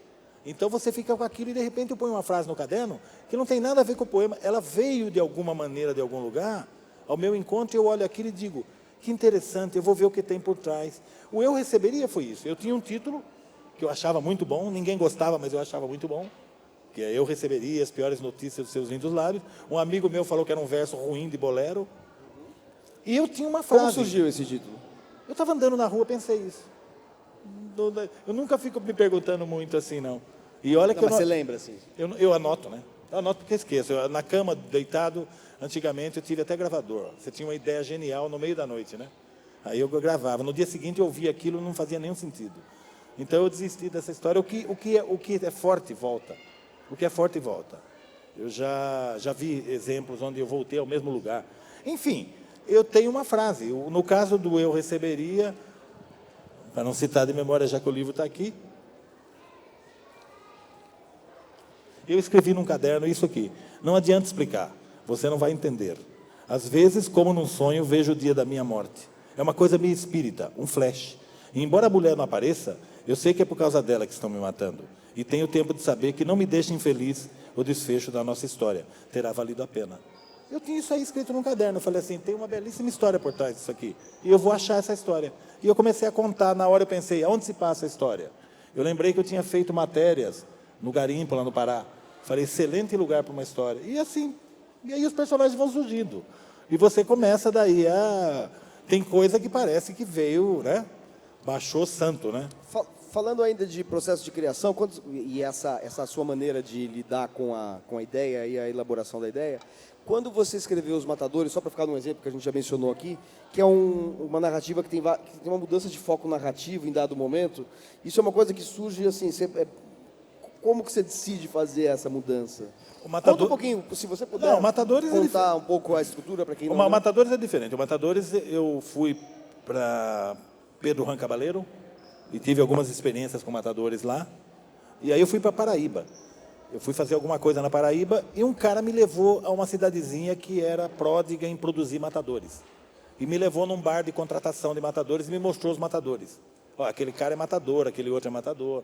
Então, você fica com aquilo e, de repente, eu ponho uma frase no caderno que não tem nada a ver com o poema. Ela veio, de alguma maneira, de algum lugar, ao meu encontro, eu olho aquilo e digo, que interessante, eu vou ver o que tem por trás. O Eu Receberia foi isso. Eu tinha um título que eu achava muito bom, ninguém gostava, mas eu achava muito bom, que é Eu Receberia as piores notícias dos seus lindos lábios. Um amigo meu falou que era um verso ruim de bolero. E eu tinha uma frase. Como surgiu esse título? Eu estava andando na rua, pensei isso. Eu nunca fico me perguntando muito assim, não. E olha que mas você lembra, assim? Eu anoto, né? Eu anoto porque esqueço. Na cama, deitado, antigamente, eu tive até gravador. Você tinha uma ideia genial no meio da noite, né? Aí eu gravava. No dia seguinte, eu ouvia aquilo, não fazia nenhum sentido. Então, eu desisti dessa história. O que é forte, volta. O que é forte, volta. Eu já vi exemplos onde eu voltei ao mesmo lugar. Enfim... Eu tenho uma frase. No caso do Eu Receberia, para não citar de memória, já que o livro está aqui, eu escrevi num caderno isso aqui. Não adianta explicar, você não vai entender. Às vezes, como num sonho, vejo o dia da minha morte. É uma coisa meio espírita, um flash. E embora a mulher não apareça, eu sei que é por causa dela que estão me matando. E tenho tempo de saber que não me deixa infeliz o desfecho da nossa história. Terá valido a pena. Eu tinha isso aí escrito num caderno. Eu falei assim, tem uma belíssima história por trás disso aqui. E eu vou achar essa história. E eu comecei a contar. Na hora eu pensei, aonde se passa a história? Eu lembrei que eu tinha feito matérias no Garimpo, lá no Pará. Falei, excelente lugar para uma história. E assim, e aí os personagens vão surgindo. E você começa daí a... Tem coisa que parece que veio, né? Baixou santo, né? falando ainda de processo de criação, e essa sua maneira de lidar com a ideia e a elaboração da ideia, quando você escreveu Os Matadores, só para ficar num exemplo que a gente já mencionou aqui, que é uma narrativa que tem uma mudança de foco narrativo em dado momento, isso é uma coisa que surge assim, como que você decide fazer essa mudança? Conta um pouquinho, se você puder contar um pouco a estrutura para quem não... O Matadores é diferente. O Matadores, eu fui para Pedro Juan Caballero e tive algumas experiências com matadores lá. E aí eu fui para Paraíba. Eu fui fazer alguma coisa na Paraíba e um cara me levou a uma cidadezinha que era pródiga em produzir matadores. E me levou num bar de contratação de matadores e me mostrou os matadores. Ó, aquele cara é matador, aquele outro é matador.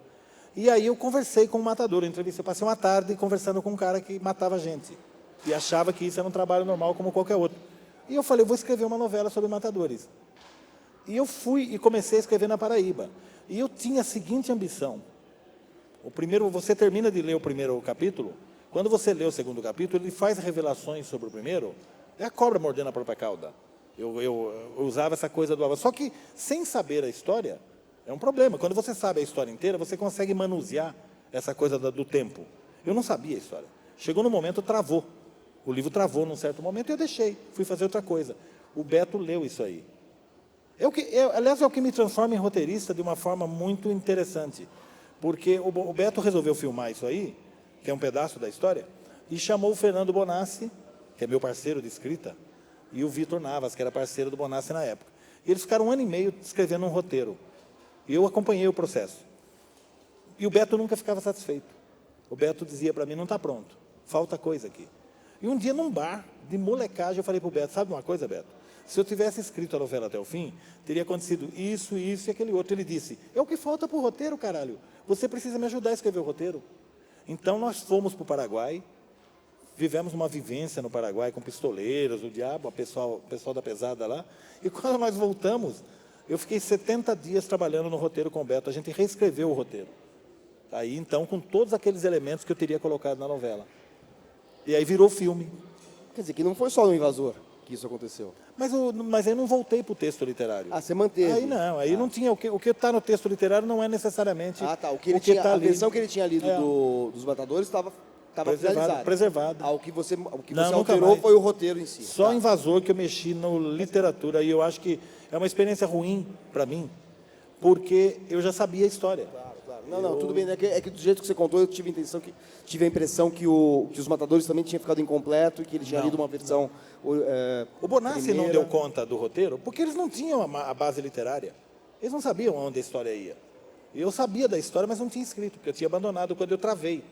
E aí eu conversei com o matador, eu passei uma tarde conversando com um cara que matava gente. E achava que isso era um trabalho normal como qualquer outro. E eu falei, eu vou escrever uma novela sobre matadores. E eu fui e comecei a escrever na Paraíba. E eu tinha a seguinte ambição. Você termina de ler o primeiro capítulo, quando você lê o segundo capítulo, ele faz revelações sobre o primeiro, é a cobra mordendo a própria cauda. Eu usava essa coisa do... Só que, sem saber a história... É um problema. Quando você sabe a história inteira, você consegue manusear essa coisa do tempo. Eu não sabia a história. Chegou no momento, travou. O livro travou num certo momento e eu deixei. Fui fazer outra coisa. O Beto leu isso aí. Aliás, é o que me transforma em roteirista de uma forma muito interessante. Porque o Beto resolveu filmar isso aí, que é um pedaço da história, e chamou o Fernando Bonassi, que é meu parceiro de escrita, e o Vitor Navas, que era parceiro do Bonassi na época. E eles ficaram 1 ano e meio escrevendo um roteiro. E eu acompanhei o processo. E o Beto nunca ficava satisfeito. O Beto dizia para mim, não está pronto, falta coisa aqui. E um dia, num bar de molecagem, eu falei para o Beto, sabe uma coisa, Beto? Se eu tivesse escrito a novela até o fim, teria acontecido isso e aquele outro. Ele disse, é o que falta para o roteiro, caralho. Você precisa me ajudar a escrever o roteiro. Então, nós fomos para o Paraguai, vivemos uma vivência no Paraguai com pistoleiros, o diabo, o pessoal da pesada lá. E quando nós voltamos... Eu fiquei 70 dias trabalhando no roteiro com o Beto. A gente reescreveu o roteiro. Aí, então, com todos aqueles elementos que eu teria colocado na novela. E aí virou filme. Quer dizer, que não foi só no Invasor que isso aconteceu. Mas eu não voltei para o texto literário. Ah, você manteve. Aí não, não tinha. O que está no texto literário não é necessariamente... A versão que ele tinha lido dos Matadores estava preservada. O que você alterou foi o roteiro em si. Só Invasor que eu mexi no literatura. E eu acho que é uma experiência ruim para mim, porque eu já sabia a história. Claro. Não, tudo bem. É que do jeito que você contou, eu tive a impressão que os Matadores também tinham ficado incompleto e que ele tinha lido uma versão o Bonassi não deu conta do roteiro porque eles não tinham a base literária. Eles não sabiam onde a história ia. Eu sabia da história, mas não tinha escrito, porque eu tinha abandonado quando eu travei.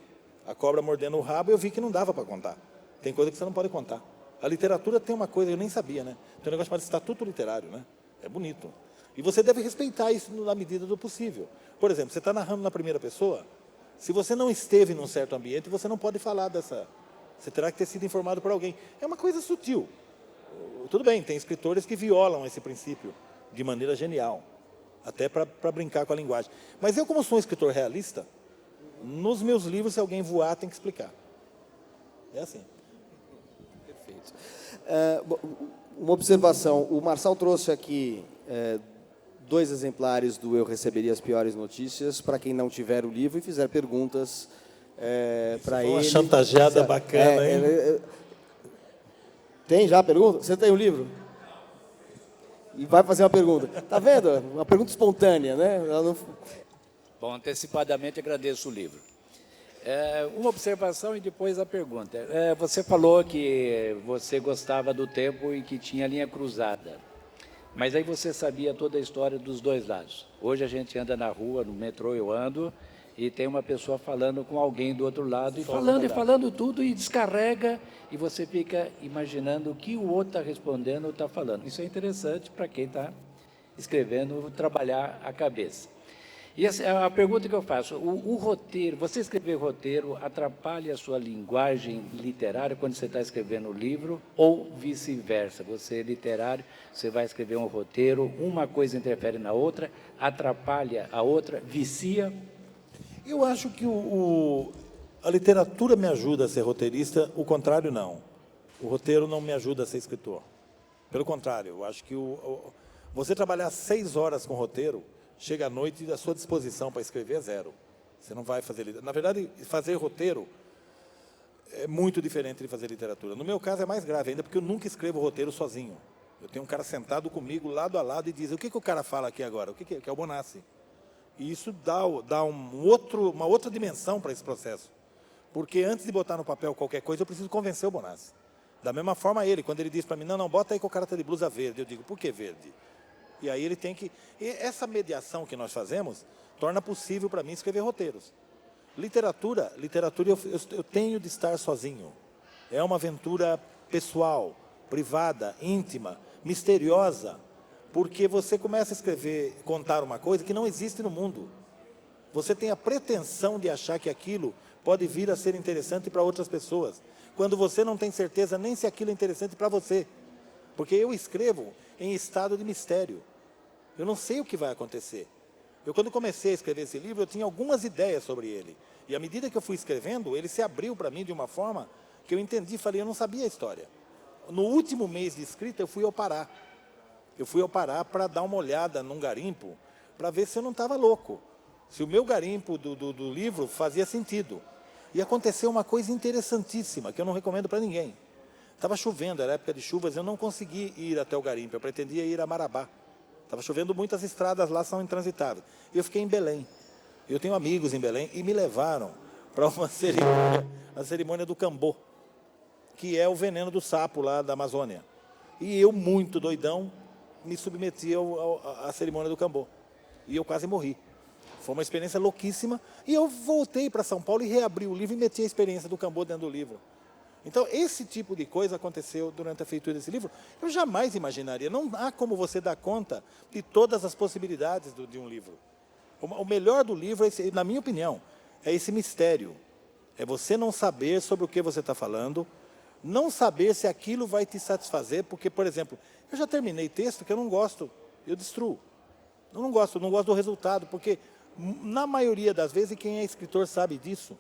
A cobra mordendo o rabo, eu vi que não dava para contar. Tem coisa que você não pode contar. A literatura tem uma coisa, eu nem sabia, né? Tem um negócio chamado estatuto literário, né? É bonito. E você deve respeitar isso na medida do possível. Por exemplo, você está narrando na primeira pessoa, se você não esteve num certo ambiente, você não pode falar dessa... Você terá que ter sido informado por alguém. É uma coisa sutil. Tudo bem, tem escritores que violam esse princípio de maneira genial, até para brincar com a linguagem. Mas eu, como sou um escritor realista, nos meus livros, se alguém voar, tem que explicar. É assim. Perfeito. Uma observação. O Marçal trouxe aqui 2 exemplares do Eu Receberia as Piores Notícias para quem não tiver o livro e fizer perguntas para ele. Uma chantageada bacana, hein? Tem já a pergunta? Você tem o livro? E vai fazer uma pergunta. Tá vendo? Uma pergunta espontânea, né? Bom, antecipadamente agradeço o livro. Uma observação e depois a pergunta. Você falou que você gostava do tempo e que tinha linha cruzada. Mas aí você sabia toda a história dos dois lados. Hoje a gente anda na rua, no metrô eu ando, e tem uma pessoa falando com alguém do outro lado, e falando tudo, e descarrega, e você fica imaginando o que o outro está respondendo ou está falando. Isso é interessante para quem está escrevendo, trabalhar a cabeça. E a pergunta que eu faço, o roteiro, você escrever roteiro atrapalha a sua linguagem literária quando você está escrevendo o livro, ou vice-versa? Você é literário, você vai escrever um roteiro, uma coisa interfere na outra, atrapalha a outra, vicia? Eu acho que a literatura me ajuda a ser roteirista, o contrário não. O roteiro não me ajuda a ser escritor. Pelo contrário, eu acho que você trabalhar 6 horas com roteiro chega à noite e a sua disposição para escrever é zero. Você não vai fazer literatura. Na verdade, fazer roteiro é muito diferente de fazer literatura. No meu caso é mais grave ainda, porque eu nunca escrevo roteiro sozinho. Eu tenho um cara sentado comigo, lado a lado, e diz, o que o cara fala aqui agora? O que é o Bonassi? E isso dá uma outra dimensão para esse processo. Porque antes de botar no papel qualquer coisa, eu preciso convencer o Bonassi. Da mesma forma ele, quando ele diz para mim, não, bota aí que o cara está de blusa verde. Eu digo, por que verde? E aí ele tem que... E essa mediação que nós fazemos torna possível para mim escrever roteiros. Literatura eu tenho de estar sozinho. É uma aventura pessoal, privada, íntima, misteriosa, porque você começa a escrever, contar uma coisa que não existe no mundo. Você tem a pretensão de achar que aquilo pode vir a ser interessante para outras pessoas, quando você não tem certeza nem se aquilo é interessante para você. Porque eu escrevo em estado de mistério. Eu não sei o que vai acontecer. Eu, quando comecei a escrever esse livro, eu tinha algumas ideias sobre ele. E à medida que eu fui escrevendo, ele se abriu para mim de uma forma que eu entendi, falei, eu não sabia a história. No último mês de escrita, eu fui ao Pará. Eu fui ao Pará para dar uma olhada num garimpo, para ver se eu não estava louco. Se o meu garimpo do livro fazia sentido. E aconteceu uma coisa interessantíssima, que eu não recomendo para ninguém. Estava chovendo, era época de chuvas, eu não consegui ir até o garimpo, eu pretendia ir a Marabá. Estava chovendo muito, as estradas lá são intransitáveis. E eu fiquei em Belém. Eu tenho amigos em Belém e me levaram para uma cerimônia, a cerimônia do Cambô, que é o veneno do sapo lá da Amazônia. E eu, muito doidão, me submeti à cerimônia do Cambô. E eu quase morri. Foi uma experiência louquíssima. E eu voltei para São Paulo e reabri o livro e meti a experiência do Cambô dentro do livro. Então, esse tipo de coisa aconteceu durante a feitura desse livro. Eu jamais imaginaria. Não há como você dar conta de todas as possibilidades de um livro. O melhor do livro, na minha opinião, é esse mistério. É você não saber sobre o que você está falando, não saber se aquilo vai te satisfazer, porque, por exemplo, eu já terminei texto que eu não gosto, eu destruo. Eu não gosto do resultado, porque, na maioria das vezes, e quem é escritor sabe disso,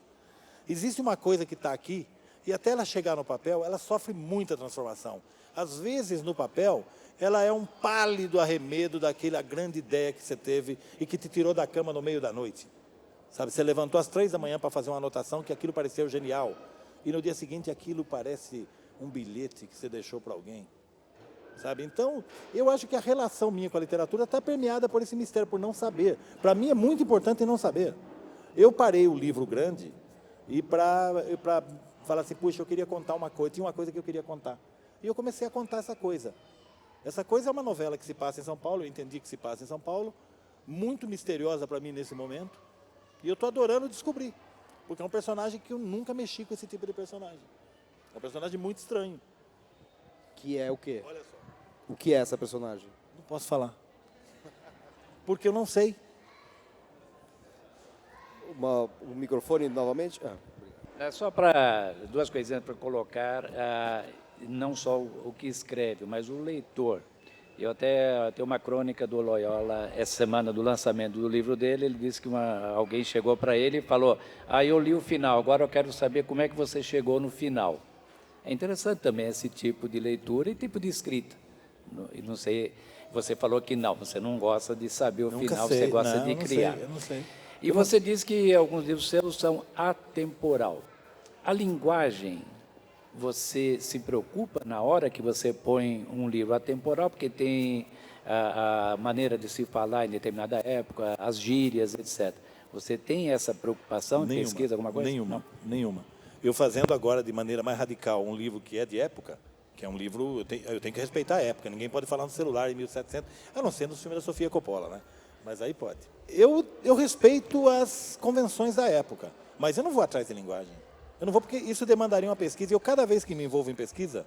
existe uma coisa que está aqui, e até ela chegar no papel, ela sofre muita transformação. Às vezes, no papel, ela é um pálido arremedo daquela grande ideia que você teve e que te tirou da cama no meio da noite. Sabe, você levantou às 3 da manhã para fazer uma anotação que aquilo pareceu genial. E no dia seguinte aquilo parece um bilhete que você deixou para alguém. Sabe? Então, eu acho que a relação minha com a literatura está permeada por esse mistério, por não saber. Para mim é muito importante não saber. Eu parei o livro grande e para falar assim, puxa, eu queria contar uma coisa, tinha uma coisa que eu queria contar. E eu comecei a contar essa coisa. Essa coisa é uma novela que se passa em São Paulo, eu entendi que se passa em São Paulo, muito misteriosa para mim nesse momento, e eu estou adorando descobrir, porque é um personagem que eu nunca mexi com esse tipo de personagem. É um personagem muito estranho. Que é o quê? Olha só. O que é essa personagem? Não posso falar. Porque eu não sei. O microfone novamente? É só para duas coisinhas para colocar, não só o que escreve, mas o leitor. Eu até tenho uma crônica do Loyola, essa semana do lançamento do livro dele, ele disse que alguém chegou para ele e falou, eu li o final, agora eu quero saber como é que você chegou no final. É interessante também esse tipo de leitura e tipo de escrita. Não sei, você falou que não, você não gosta de saber o final, você gosta de criar. Eu não sei. E você diz que alguns livros seus são atemporal. A linguagem, você se preocupa na hora que você põe um livro atemporal, porque tem a maneira de se falar em determinada época, as gírias, etc. Você tem essa preocupação, pesquisa alguma coisa? Nenhuma. Eu fazendo agora de maneira mais radical um livro que é de época, que é um livro, eu tenho que respeitar a época, ninguém pode falar no celular em 1700, a não ser no filme da Sofia Coppola, né? Mas aí pode. Eu respeito as convenções da época, mas eu não vou atrás de linguagem. Eu não vou porque isso demandaria uma pesquisa, e eu cada vez que me envolvo em pesquisa,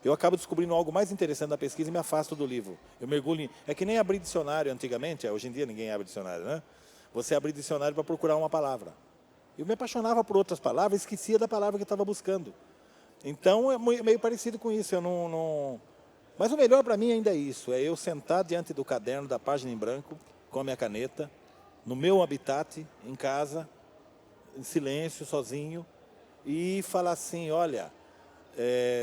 eu acabo descobrindo algo mais interessante da pesquisa e me afasto do livro. Eu mergulho em... É que nem abrir dicionário antigamente, hoje em dia ninguém abre dicionário, né? Você abre dicionário para procurar uma palavra. Eu me apaixonava por outras palavras, esquecia da palavra que estava buscando. Então, é meio parecido com isso. Mas o melhor para mim ainda é isso, é eu sentar diante do caderno, da página em branco, com a minha caneta, no meu habitat, em casa, em silêncio, sozinho, e falar assim, olha,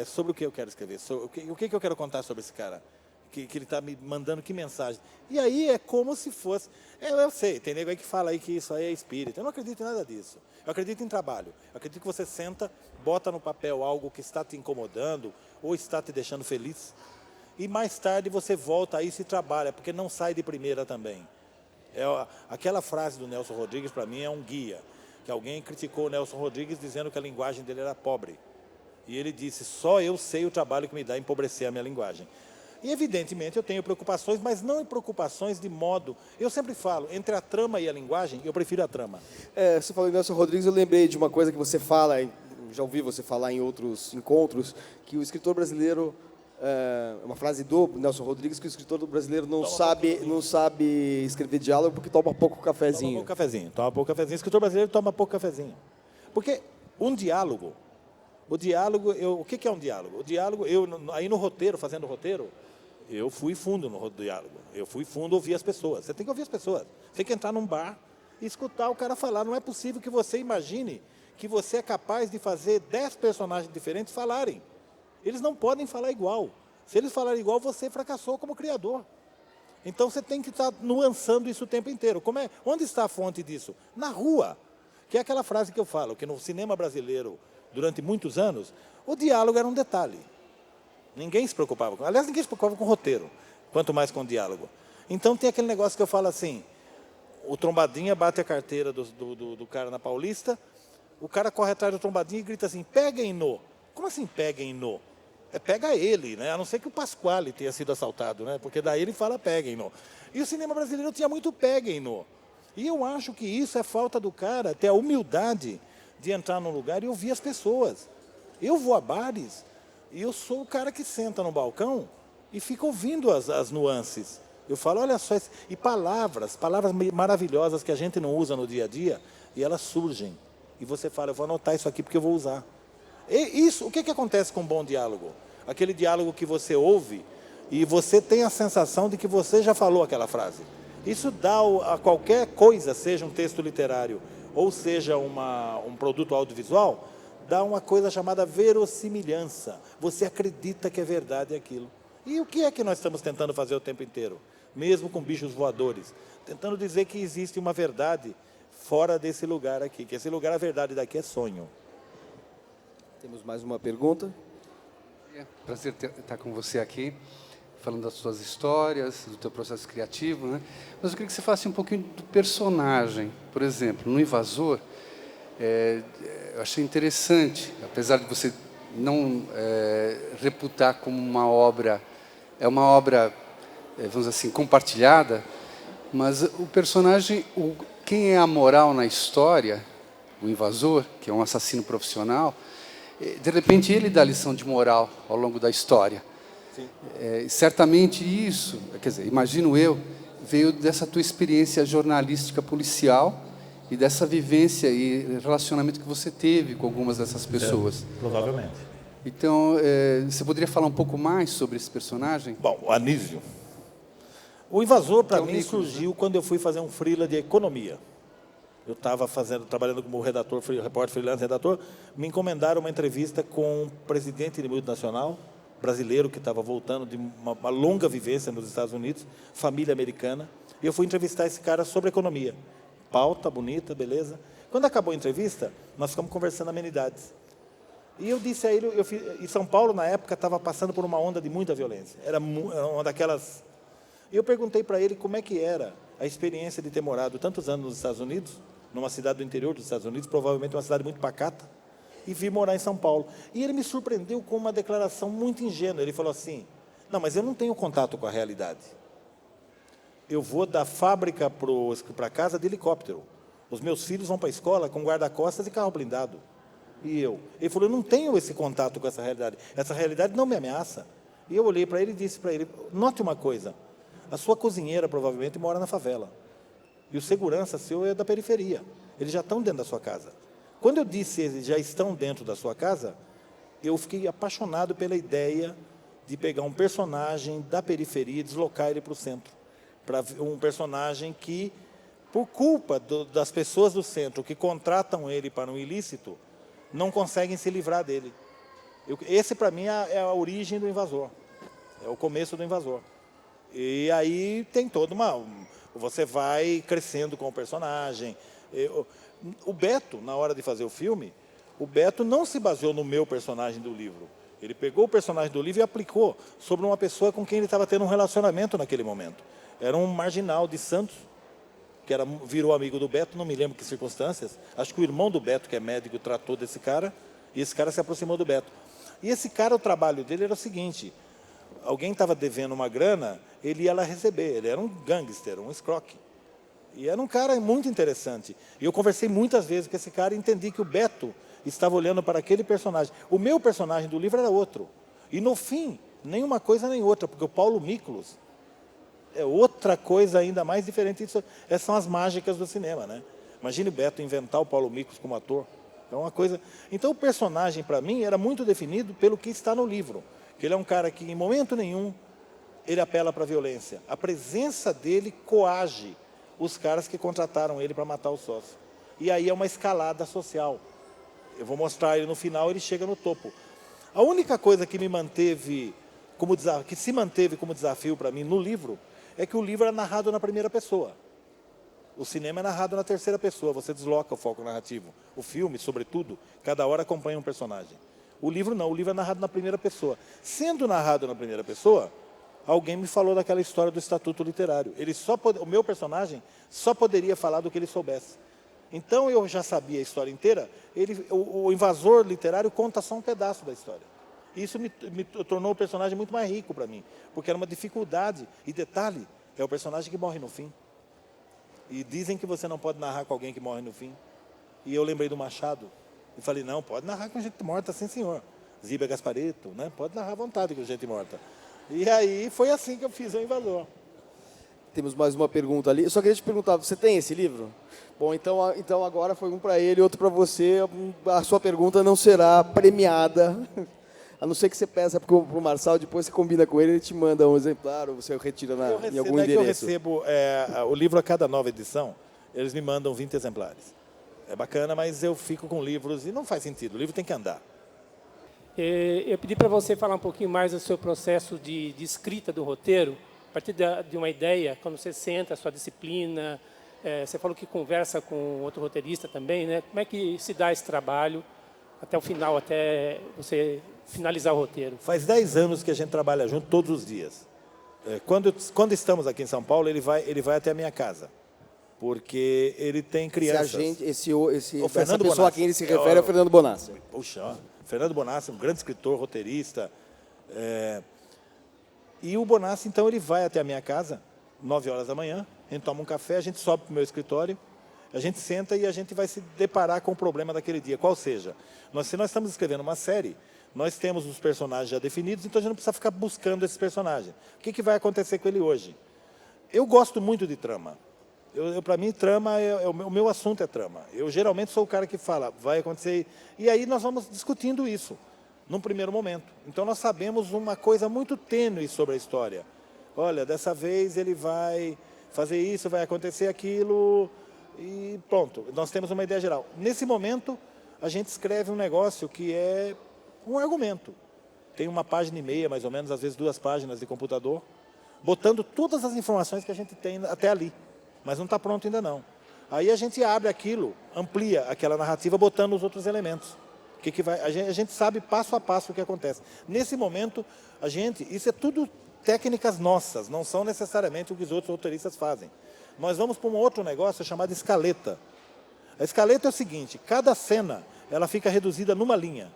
sobre o que eu quero escrever, o que eu quero contar sobre esse cara. que ele está me mandando que mensagem. E aí é como se fosse... Eu sei, tem nego aí que fala aí que isso aí é espírita. Eu não acredito em nada disso. Eu acredito em trabalho. Eu acredito que você senta, bota no papel algo que está te incomodando ou está te deixando feliz. E mais tarde você volta a isso e trabalha, porque não sai de primeira também. Aquela frase do Nelson Rodrigues, para mim, é um guia. Que alguém criticou o Nelson Rodrigues dizendo que a linguagem dele era pobre. E ele disse, só eu sei o trabalho que me dá empobrecer a minha linguagem. E, evidentemente, eu tenho preocupações, mas não em preocupações de modo... Eu sempre falo, entre a trama e a linguagem, eu prefiro a trama. Você falou em Nelson Rodrigues, eu lembrei de uma coisa que você fala, já ouvi você falar em outros encontros, que o escritor brasileiro... uma frase do Nelson Rodrigues, que o escritor brasileiro não sabe escrever diálogo porque toma pouco cafezinho. Toma pouco cafezinho. O escritor brasileiro toma pouco cafezinho. Porque um diálogo... O que é um diálogo? O diálogo, aí no roteiro, fazendo o roteiro, eu fui fundo no diálogo. Eu fui fundo ouvir as pessoas. Você tem que ouvir as pessoas. Você tem que entrar num bar e escutar o cara falar. Não é possível que você imagine que você é capaz de fazer 10 personagens diferentes falarem. Eles não podem falar igual. Se eles falarem igual, você fracassou como criador. Então você tem que estar nuançando isso o tempo inteiro. Onde está a fonte disso? Na rua. Que é aquela frase que eu falo, que no cinema brasileiro, durante muitos anos, o diálogo era um detalhe. Ninguém se preocupava com... Aliás, ninguém se preocupava com o roteiro, quanto mais com o diálogo. Então tem aquele negócio que eu falo assim, o trombadinha bate a carteira do cara na Paulista, o cara corre atrás do trombadinha e grita assim, peguem no. Como assim peguem no? Pega ele, né? A não ser que o Pasquale tenha sido assaltado, né? Porque daí ele fala peguem no. E o cinema brasileiro tinha muito peguem no. E eu acho que isso é falta do cara ter a humildade de entrar num lugar e ouvir as pessoas. Eu vou a bares e eu sou o cara que senta no balcão e fica ouvindo as nuances. Eu falo, olha só, e palavras maravilhosas que a gente não usa no dia a dia, e elas surgem. E você fala, eu vou anotar isso aqui porque eu vou usar. E isso, o que acontece com um bom diálogo? Aquele diálogo que você ouve e você tem a sensação de que você já falou aquela frase. Isso dá a qualquer coisa, seja um texto literário ou seja um produto audiovisual, dá uma coisa chamada verossimilhança. Você acredita que é verdade aquilo. E o que é que nós estamos tentando fazer o tempo inteiro? Mesmo com bichos voadores. Tentando dizer que existe uma verdade fora desse lugar aqui. Que esse lugar, a verdade daqui é sonho. Temos mais uma pergunta. Prazer estar com você aqui, falando das suas histórias, do teu processo criativo, né? Mas eu queria que você falasse um pouquinho do personagem. Por exemplo, no Invasor, eu achei interessante, apesar de você não reputar como uma obra, vamos dizer assim, compartilhada, mas o personagem, quem é a moral na história, o Invasor, que é um assassino profissional, de repente ele dá lição de moral ao longo da história. Certamente isso, quer dizer, imagino eu, veio dessa tua experiência jornalística policial e dessa vivência e relacionamento que você teve com algumas dessas pessoas. Provavelmente. Então, você poderia falar um pouco mais sobre esse personagem? Bom, o Anísio. O Invasor, para mim, surgiu quando eu fui fazer um freela de economia. Eu estava trabalhando como repórter freelance redator, me encomendaram uma entrevista com um presidente de multinacional brasileiro que estava voltando de uma longa vivência nos Estados Unidos, família americana, e eu fui entrevistar esse cara sobre economia. Pauta bonita, beleza. Quando acabou a entrevista, nós ficamos conversando amenidades. E eu disse a ele, e São Paulo, na época, estava passando por uma onda de muita violência. Era uma daquelas... E eu perguntei para ele como é que era a experiência de ter morado tantos anos nos Estados Unidos, numa cidade do interior dos Estados Unidos, provavelmente uma cidade muito pacata, e vir morar em São Paulo. E ele me surpreendeu com uma declaração muito ingênua. Ele falou assim, não, mas eu não tenho contato com a realidade. Eu vou da fábrica para casa de helicóptero. Os meus filhos vão para a escola com guarda-costas e carro blindado. E eu? Ele falou, eu não tenho esse contato com essa realidade. Essa realidade não me ameaça. E eu olhei para ele e disse para ele, note uma coisa, a sua cozinheira provavelmente mora na favela. E o segurança seu é da periferia. Eles já estão dentro da sua casa. Quando eu disse eles já estão dentro da sua casa, eu fiquei apaixonado pela ideia de pegar um personagem da periferia e deslocar ele para o centro. Para um personagem que, por culpa das pessoas do centro que contratam ele para um ilícito, não conseguem se livrar dele. Esse, para mim, é a origem do Invasor. É o começo do Invasor. E aí tem toda você vai crescendo com o personagem. O Beto, na hora de fazer o filme, o Beto não se baseou no meu personagem do livro. Ele pegou o personagem do livro e aplicou sobre uma pessoa com quem ele estava tendo um relacionamento naquele momento. Era um marginal de Santos, que virou amigo do Beto, não me lembro que circunstâncias. Acho que o irmão do Beto, que é médico, tratou desse cara, e esse cara se aproximou do Beto. E esse cara, o trabalho dele era o seguinte: alguém estava devendo uma grana, ele ia lá receber. Ele era um gangster, um escroque. E era um cara muito interessante. E eu conversei muitas vezes com esse cara e entendi que o Beto estava olhando para aquele personagem. O meu personagem do livro era outro. E no fim, nem uma coisa nem outra, porque o Paulo Miklos é outra coisa ainda mais diferente. Essas são as mágicas do cinema, né? Imagine o Beto inventar o Paulo Miklos como ator. É uma coisa. Então o personagem, para mim, era muito definido pelo que está no livro. Que ele é um cara que, em momento nenhum, ele apela para a violência. A presença dele coage os caras que contrataram ele para matar o sócio. E aí é uma escalada social. Eu vou mostrar ele no final, ele chega no topo. A única coisa que me manteve como desafio, que se manteve como desafio para mim no livro, é que o livro é narrado na primeira pessoa. O cinema é narrado na terceira pessoa, você desloca o foco narrativo. O filme, sobretudo, cada hora acompanha um personagem. O livro não, o livro é narrado na primeira pessoa. Sendo narrado na primeira pessoa, alguém me falou daquela história do estatuto literário. O meu personagem só poderia falar do que ele soubesse. Então eu já sabia a história inteira, o invasor literário conta só um pedaço da história. Isso me tornou o personagem muito mais rico para mim, porque era uma dificuldade. E detalhe, é o personagem que morre no fim. E dizem que você não pode narrar com alguém que morre no fim. E eu lembrei do Machado e falei, não, pode narrar com gente morta, sim senhor. Zíbia Gasparetto, né? Pode narrar à vontade com gente morta. E aí foi assim que eu fiz o Invasor. Temos mais uma pergunta ali. Eu só queria te perguntar, você tem esse livro? Bom, então agora foi um para ele e outro para você. A sua pergunta não será premiada, a não ser que você peça para o Marçal, depois você combina com ele te manda um exemplar ou você retira em algum endereço. Eu recebo o livro a cada nova edição, eles me mandam 20 exemplares. É bacana, mas eu fico com livros e não faz sentido, o livro tem que andar. Eu pedi para você falar um pouquinho mais do seu processo de escrita do roteiro, a partir de uma ideia, quando você senta, a sua disciplina, você falou que conversa com outro roteirista também, né? Como é que se dá esse trabalho até o final, até você finalizar o roteiro? Faz 10 anos que a gente trabalha junto todos os dias. Quando estamos aqui em São Paulo, ele vai até a minha casa, porque ele tem crianças. Essa pessoa a quem ele se refere é o Fernando Bonassi. Puxa, Fernando Bonassi, um grande escritor, roteirista. E o Bonassi, então, ele vai até a minha casa, 9 horas da manhã, a gente toma um café, a gente sobe para o meu escritório, a gente senta e a gente vai se deparar com o problema daquele dia, qual seja. Se nós estamos escrevendo uma série, nós temos os personagens já definidos, então a gente não precisa ficar buscando esses personagens. O que vai acontecer com ele hoje? Eu gosto muito de trama. Para mim, trama, o meu assunto é trama. Eu geralmente sou o cara que fala, vai acontecer, e aí nós vamos discutindo isso, num primeiro momento. Então nós sabemos uma coisa muito tênue sobre a história. Olha, dessa vez ele vai fazer isso, vai acontecer aquilo, e pronto, nós temos uma ideia geral. Nesse momento, a gente escreve um negócio que é um argumento. Tem 1,5 páginas, mais ou menos, às vezes 2 páginas de computador, botando todas as informações que a gente tem até ali. Mas não está pronto ainda não. Aí a gente abre aquilo, amplia aquela narrativa, botando os outros elementos. A gente sabe passo a passo o que acontece. Nesse momento, isso é tudo técnicas nossas, não são necessariamente o que os outros roteiristas fazem. Nós vamos para um outro negócio chamado escaleta. A escaleta é o seguinte, cada cena ela fica reduzida numa linha.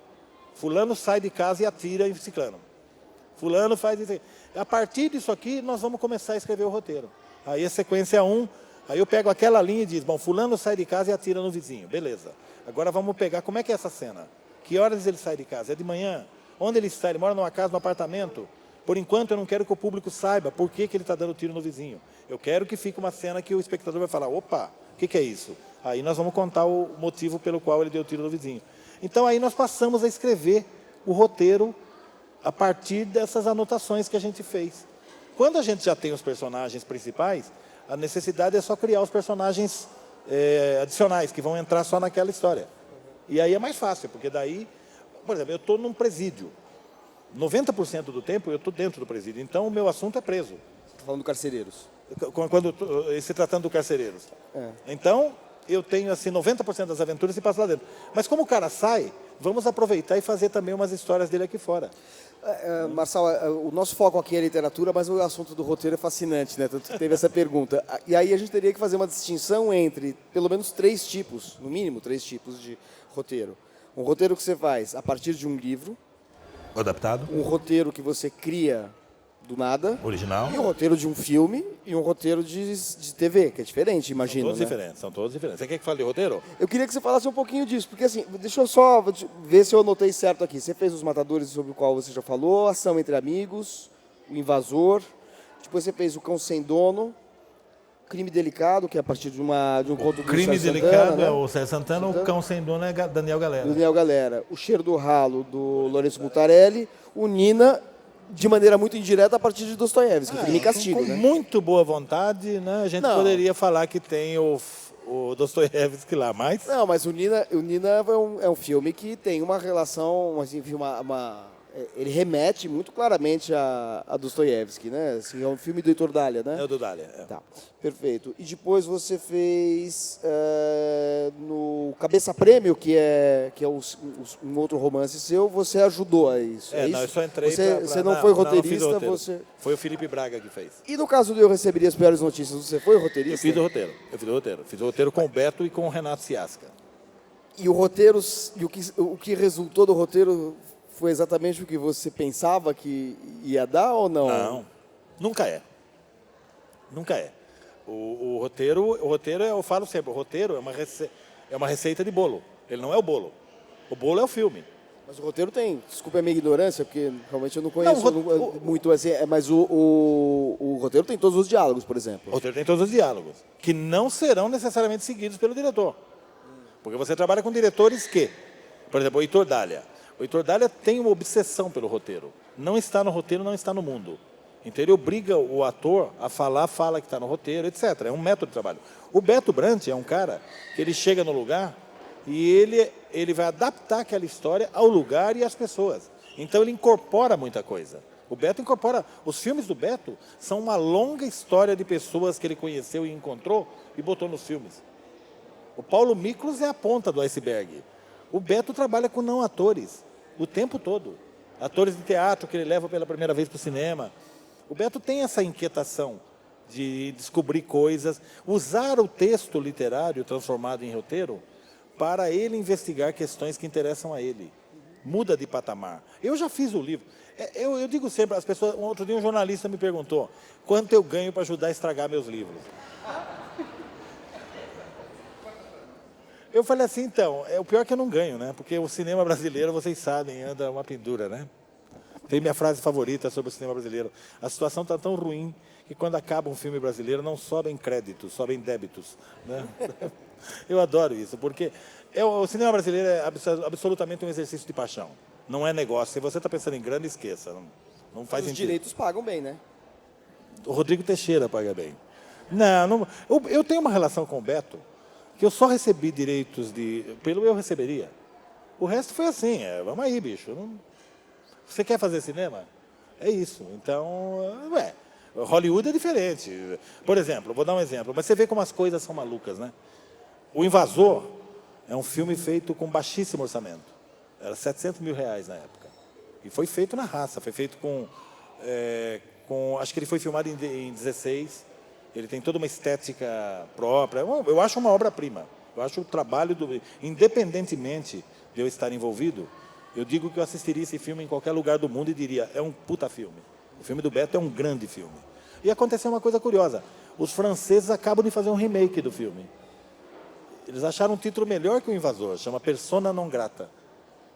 Fulano sai de casa e atira em ciclano. Fulano faz isso. A partir disso aqui, nós vamos começar a escrever o roteiro. Aí a sequência 1, aí eu pego aquela linha e diz, bom, fulano sai de casa e atira no vizinho. Beleza. Agora vamos pegar, como é que é essa cena? Que horas ele sai de casa? É de manhã? Onde ele está? Ele mora numa casa, num apartamento? Por enquanto, eu não quero que o público saiba por que ele está dando tiro no vizinho. Eu quero que fique uma cena que o espectador vai falar, opa, o que é isso? Aí nós vamos contar o motivo pelo qual ele deu tiro no vizinho. Então aí nós passamos a escrever o roteiro a partir dessas anotações que a gente fez. Quando a gente já tem os personagens principais, a necessidade é só criar os personagens adicionais, que vão entrar só naquela história. E aí é mais fácil, porque daí, por exemplo, eu estou num presídio. 90% do tempo eu estou dentro do presídio, então o meu assunto é preso. falando do Carcereiros. Se tratando do Carcereiros. É. Então, eu tenho assim 90% das aventuras e passo lá dentro. Mas como o cara sai, vamos aproveitar e fazer também umas histórias dele aqui fora. Marçal, o nosso foco aqui é literatura, mas o assunto do roteiro é fascinante, né? Tanto que teve essa pergunta. E aí a gente teria que fazer uma distinção entre, pelo menos, 3 tipos, no mínimo 3 tipos de roteiro. Um roteiro que você faz a partir de um livro. Adaptado. Um roteiro que você cria do nada. Original. E um roteiro de um filme e um roteiro de TV, que é diferente, imagino. São todos diferentes. Você quer que fale de roteiro? Eu queria que você falasse um pouquinho disso, porque assim, deixa eu só ver se eu anotei certo aqui. Você fez Os Matadores, sobre o qual você já falou, Ação Entre Amigos, O Invasor, depois você fez O Cão Sem Dono, Crime Delicado, que é a partir de um conto do Crime Sérgio Delicado Santana, né? é o Sérgio Santana, o Cão Sem Dono é Daniel Galera. Daniel Galera. O Cheiro do Ralo, do Lourenço Mutarelli, o Nina, de maneira muito indireta, a partir de Dostoiévski, Crime e Castigo, com né? muito boa vontade, né? A gente poderia falar que tem o Dostoiévski lá, mas... Não, mas o Nina é um filme que tem uma relação, assim, ele remete muito claramente a Dostoiévski, né? Assim, é um filme do Heitor Dália, né? É o do Dália. Tá, perfeito. E depois você fez no Cabeça Prêmio, que é um outro romance seu, você ajudou a isso. É não, isso? eu só entrei Você não foi roteirista, não fiz o roteiro. você... Foi o Felipe Braga que fez. E no caso do Eu Receberia as Piores Notícias, você foi roteirista? Eu fiz o roteiro. Fiz o roteiro com o Beto e com o Renato Ciasca. E o roteiro, o que resultou do roteiro foi exatamente o que você pensava que ia dar ou não? Não, nunca é. Nunca é. O roteiro, eu falo sempre, o roteiro é uma receita de bolo. Ele não é o bolo. O bolo é o filme. Mas o roteiro tem, desculpa a minha ignorância, porque realmente eu não conheço muito assim, mas o roteiro tem todos os diálogos, por exemplo. O roteiro tem todos os diálogos, que não serão necessariamente seguidos pelo diretor. Porque você trabalha com diretores que, por exemplo, o Heitor Dália. O Heitor Dália tem uma obsessão pelo roteiro. Não está no roteiro, não está no mundo. Então ele obriga o ator a falar a fala que está no roteiro, etc. É um método de trabalho. O Beto Brant é um cara que ele chega no lugar e ele vai adaptar aquela história ao lugar e às pessoas. Então ele incorpora muita coisa. O Beto incorpora... Os filmes do Beto são uma longa história de pessoas que ele conheceu e encontrou e botou nos filmes. O Paulo Miklos é a ponta do iceberg. O Beto trabalha com não atores o tempo todo. Atores de teatro que ele leva pela primeira vez para o cinema. O Beto tem essa inquietação de descobrir coisas, usar o texto literário transformado em roteiro para ele investigar questões que interessam a ele. Muda de patamar. Eu já fiz o livro. Eu digo sempre, as pessoas... Outro dia um jornalista me perguntou quanto eu ganho para ajudar a estragar meus livros. Eu falei assim, então, o pior é que eu não ganho, né? Porque o cinema brasileiro, vocês sabem, anda uma pendura, né? Tem minha frase favorita sobre o cinema brasileiro. A situação está tão ruim que quando acaba um filme brasileiro não sobem créditos, sobem débitos, né? Eu adoro isso, porque o cinema brasileiro é absolutamente um exercício de paixão. Não é negócio. Se você está pensando em grana, esqueça. Não faz sentido. Os direitos pagam bem, né? O Rodrigo Teixeira paga bem. Não, eu tenho uma relação com o Beto que eu só recebi direitos pelo Eu Receberia. O resto foi assim, vamos aí, bicho. Você quer fazer cinema? É isso. Então, Hollywood é diferente. Por exemplo, vou dar um exemplo, mas você vê como as coisas são malucas, né? O Invasor é um filme feito com baixíssimo orçamento. Era R$700 mil na época. E foi feito na raça, foi feito acho que ele foi filmado em 16. Ele tem toda uma estética própria. Eu acho uma obra-prima. Eu acho o trabalho independentemente de eu estar envolvido, eu digo que eu assistiria esse filme em qualquer lugar do mundo e diria, é um puta filme. O filme do Beto é um grande filme. E aconteceu uma coisa curiosa. Os franceses acabam de fazer um remake do filme. Eles acharam um título melhor que o Invasor, chama Persona non grata,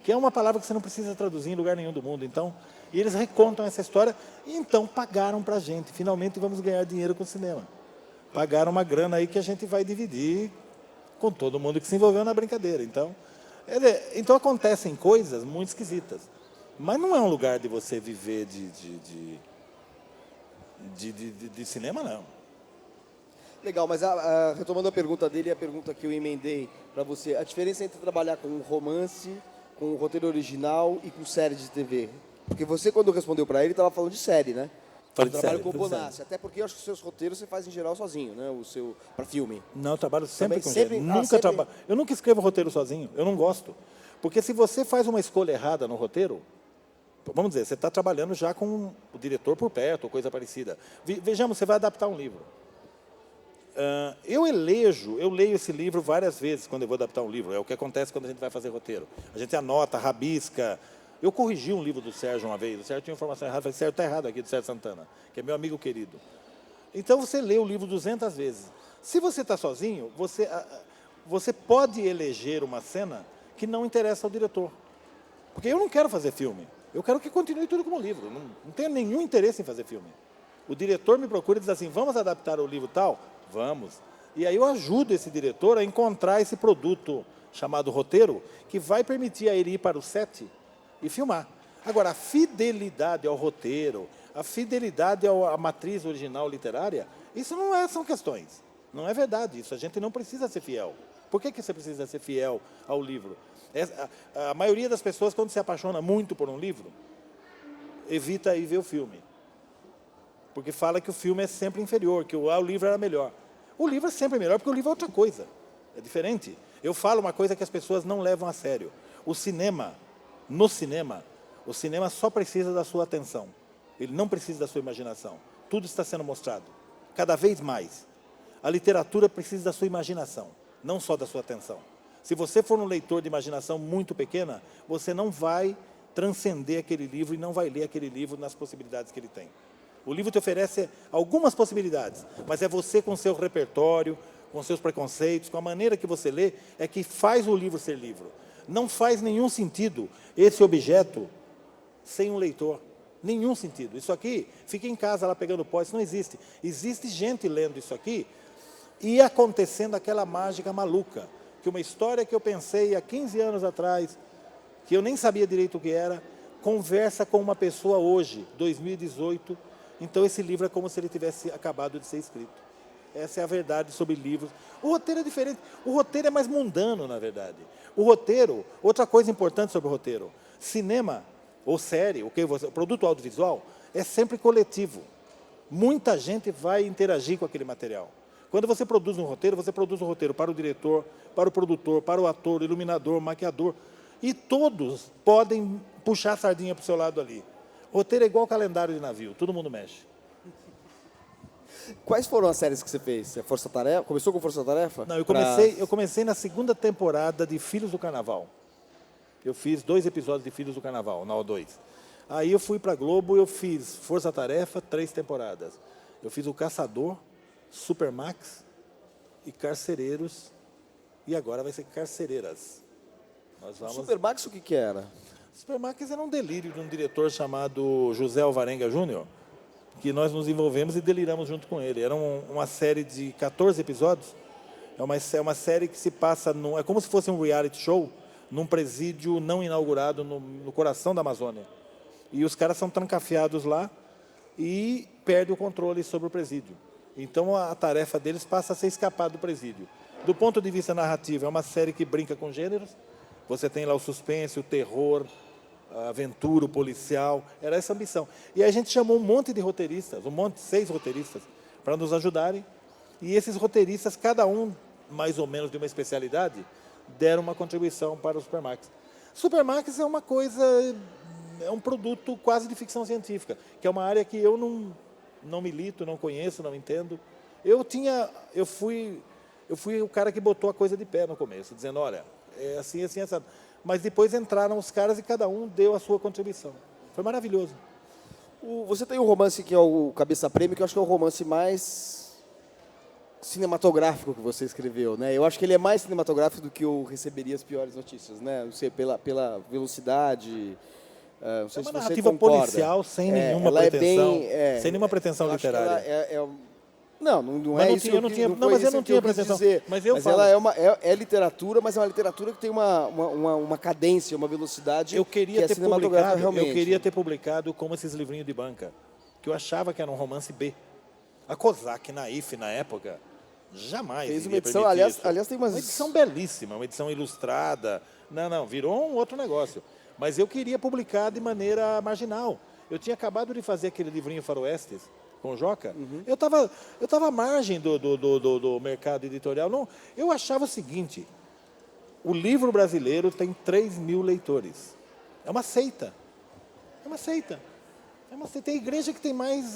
que é uma palavra que você não precisa traduzir em lugar nenhum do mundo. Então, e eles recontam essa história e então pagaram para a gente. Finalmente vamos ganhar dinheiro com o cinema. Pagaram uma grana aí que a gente vai dividir com todo mundo que se envolveu na brincadeira. Então acontecem coisas muito esquisitas. Mas não é um lugar de você viver de cinema, não. Legal, mas retomando a pergunta dele e a pergunta que eu emendei para você, a diferença entre trabalhar com um romance, com um roteiro original e com série de TV? Porque você, quando respondeu para ele, estava falando de série, né? História Eu de trabalho série, com o tudo série. Bonassi, até porque eu acho que os seus roteiros você faz em geral sozinho, né? Para filme. Não, eu trabalho sempre Também com sempre- gente. ah, Nunca sempre- trabalho. Eu nunca escrevo roteiro sozinho. Eu não gosto. Porque se você faz uma escolha errada no roteiro, vamos dizer, você está trabalhando já com o diretor por perto, ou coisa parecida. Vejamos, você vai adaptar um livro. Eu leio esse livro várias vezes quando eu vou adaptar um livro. É o que acontece quando a gente vai fazer roteiro. A gente anota, rabisca. Eu corrigi um livro do Sérgio uma vez. O Sérgio tinha informação errada. Eu falei, Sérgio, está errado aqui, do Sérgio Santana, que é meu amigo querido. Então, você lê o livro 200 vezes. Se você está sozinho, você pode eleger uma cena que não interessa ao diretor. Porque eu não quero fazer filme. Eu quero que continue tudo como livro. Não tenho nenhum interesse em fazer filme. O diretor me procura e diz assim, vamos adaptar o livro tal? Vamos. E aí eu ajudo esse diretor a encontrar esse produto chamado roteiro, que vai permitir a ele ir para o set e filmar. Agora, a fidelidade ao roteiro, a fidelidade à matriz original literária, isso não são questões. Não é verdade isso. A gente não precisa ser fiel. Por que você precisa ser fiel ao livro? A maioria das pessoas, quando se apaixona muito por um livro, evita ir ver o filme. Porque fala que o filme é sempre inferior, que o livro era melhor. O livro é sempre melhor, porque o livro é outra coisa. É diferente. Eu falo uma coisa que as pessoas não levam a sério. O cinema só precisa da sua atenção. Ele não precisa da sua imaginação. Tudo está sendo mostrado. Cada vez mais. A literatura precisa da sua imaginação, não só da sua atenção. Se você for um leitor de imaginação muito pequena, você não vai transcender aquele livro e não vai ler aquele livro nas possibilidades que ele tem. O livro te oferece algumas possibilidades, mas é você com seu repertório, com seus preconceitos, com a maneira que você lê, é que faz o livro ser livro. Não faz nenhum sentido esse objeto sem um leitor. Nenhum sentido. Isso aqui, fica em casa lá pegando pó, isso não existe. Existe gente lendo isso aqui e acontecendo aquela mágica maluca, que uma história que eu pensei há 15 anos atrás, que eu nem sabia direito o que era, conversa com uma pessoa hoje, 2018, então esse livro é como se ele tivesse acabado de ser escrito. Essa é a verdade sobre livros. O roteiro é diferente. O roteiro é mais mundano, na verdade. O roteiro, outra coisa importante sobre o roteiro, cinema ou série, o produto audiovisual, é sempre coletivo. Muita gente vai interagir com aquele material. Quando você produz um roteiro para o diretor, para o produtor, para o ator, iluminador, maquiador, e todos podem puxar a sardinha para o seu lado ali. O roteiro é igual calendário de navio, todo mundo mexe. Quais foram as séries que você fez? Força Tarefa? Começou com Força Tarefa? Não, eu comecei na segunda temporada de Filhos do Carnaval. Eu fiz 2 episódios de Filhos do Carnaval, na O2. Aí eu fui para a Globo, eu fiz Força Tarefa, 3 temporadas. Eu fiz O Caçador, Supermax e Carcereiros. E agora vai ser Carcereiras. Nós vamos... Supermax o que era? Supermax era um delírio de um diretor chamado José Alvarenga Júnior, que nós nos envolvemos e deliramos junto com ele. Era uma série de 14 episódios. É uma série que se passa... é como se fosse um reality show num presídio não inaugurado no coração da Amazônia. E os caras são trancafiados lá e perdem o controle sobre o presídio. Então, a tarefa deles passa a ser escapar do presídio. Do ponto de vista narrativo, é uma série que brinca com gêneros. Você tem lá o suspense, o terror, a aventura, o policial. Era essa a ambição. E aí a gente chamou um monte de roteiristas, 6 roteiristas, para nos ajudarem. E esses roteiristas, cada um mais ou menos de uma especialidade, deram uma contribuição para o Supermax. Supermax é uma coisa, é um produto quase de ficção científica, que é uma área que eu não milito, não conheço, não entendo. Eu fui o cara que botou a coisa de pé no começo, dizendo, olha, é assim, assim, assim. Mas depois entraram os caras e cada um deu a sua contribuição. Foi maravilhoso. Você tem um romance que é o Cabeça Prêmio, que eu acho que é o romance mais cinematográfico que você escreveu, né? Eu acho que ele é mais cinematográfico do que o Receberia as Piores Notícias, né? Não sei, pela velocidade. Não sei é uma se você narrativa concorda. policial sem nenhuma pretensão, sem nenhuma pretensão literária. Não é isso. Mas eu não tinha pretensão. Mas ela é literatura, mas é uma literatura que tem uma cadência, uma velocidade que é cinematográfica realmente. Eu queria ter publicado como esses livrinhos de banca, que eu achava que era um romance B. A Kozak, Naif, na época, jamais fez uma iria edição, permitir isso. aliás tem uma edição belíssima, uma edição ilustrada. Não, virou um outro negócio. Mas eu queria publicar de maneira marginal. Eu tinha acabado de fazer aquele livrinho Faroestes, com o Joca. Eu tava à margem do mercado editorial. Não, eu achava o seguinte, o livro brasileiro tem 3.000 leitores. É uma seita. É uma seita. Tem igreja que tem mais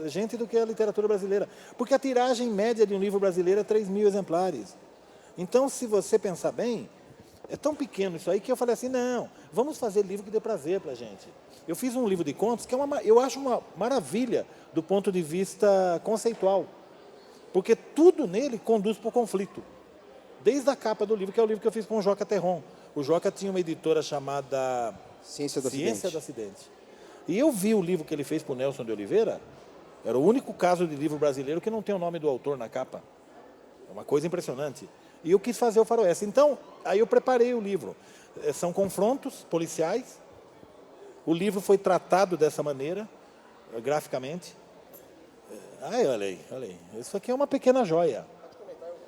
gente do que a literatura brasileira. Porque a tiragem média de um livro brasileiro é 3.000 exemplares. Então, se você pensar bem, é tão pequeno isso aí que eu falei assim, não, vamos fazer livro que dê prazer para a gente. Eu fiz um livro de contos que eu acho uma maravilha do ponto de vista conceitual. Porque tudo nele conduz para o conflito. Desde a capa do livro, que é o livro que eu fiz com o Joca Terron. O Joca tinha uma editora chamada Ciência do Acidente. E eu vi o livro que ele fez para o Nelson de Oliveira, era o único caso de livro brasileiro que não tem o nome do autor na capa. É uma coisa impressionante. E eu quis fazer o Faroeste. Então, aí eu preparei o livro. São confrontos policiais. O livro foi tratado dessa maneira, graficamente. Ai, olha aí. Isso aqui é uma pequena joia.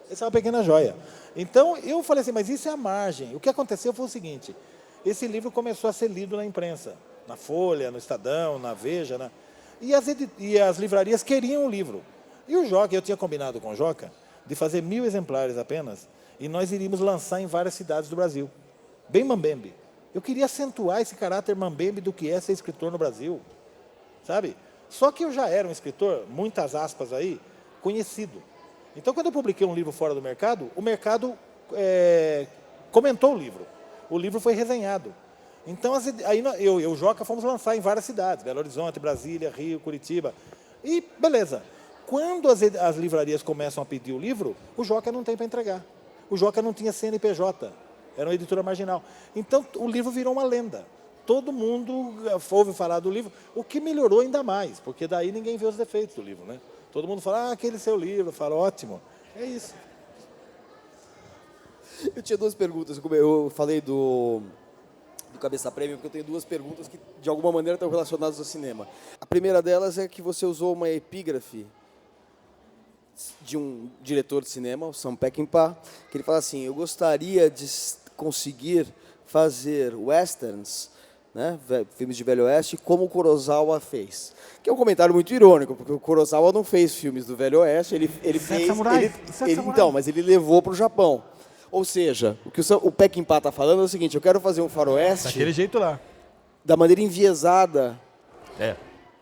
Essa é uma pequena joia. Então, eu falei assim, mas isso é a margem. O que aconteceu foi o seguinte, esse livro começou a ser lido na imprensa, na Folha, no Estadão, na Veja, e as livrarias queriam o livro. E o Joca, eu tinha combinado com o Joca, de fazer 1.000 exemplares apenas, e nós iríamos lançar em várias cidades do Brasil. Bem mambembe. Eu queria acentuar esse caráter mambembe do que é ser escritor no Brasil. Sabe? Só que eu já era um escritor, muitas aspas aí, conhecido. Então, quando eu publiquei um livro fora do mercado, o mercado comentou o livro. O livro foi resenhado. Então, aí eu e o Joca fomos lançar em várias cidades, Belo Horizonte, Brasília, Rio, Curitiba. E, beleza. Quando as livrarias começam a pedir o livro, o Joca não tem para entregar. O Joca não tinha CNPJ, era uma editora marginal. Então, o livro virou uma lenda. Todo mundo ouve falar do livro, o que melhorou ainda mais, porque daí ninguém vê os defeitos do livro, né? Todo mundo fala, aquele seu livro, fala, ótimo. É isso. Eu tinha duas perguntas. Eu falei do Cabeça Prêmio, porque eu tenho duas perguntas que, de alguma maneira, estão relacionadas ao cinema. A primeira delas é que você usou uma epígrafe de um diretor de cinema, o Sam Peckinpah, que ele fala assim, eu gostaria de conseguir fazer westerns, né, filmes de Velho Oeste, como o Kurosawa fez. Que é um comentário muito irônico, porque o Kurosawa não fez filmes do Velho Oeste, ele fez... Então, mas ele levou para o Japão. Ou seja, o que o Peckinpah está falando é o seguinte, eu quero fazer um faroeste... Daquele jeito lá. Da maneira enviesada,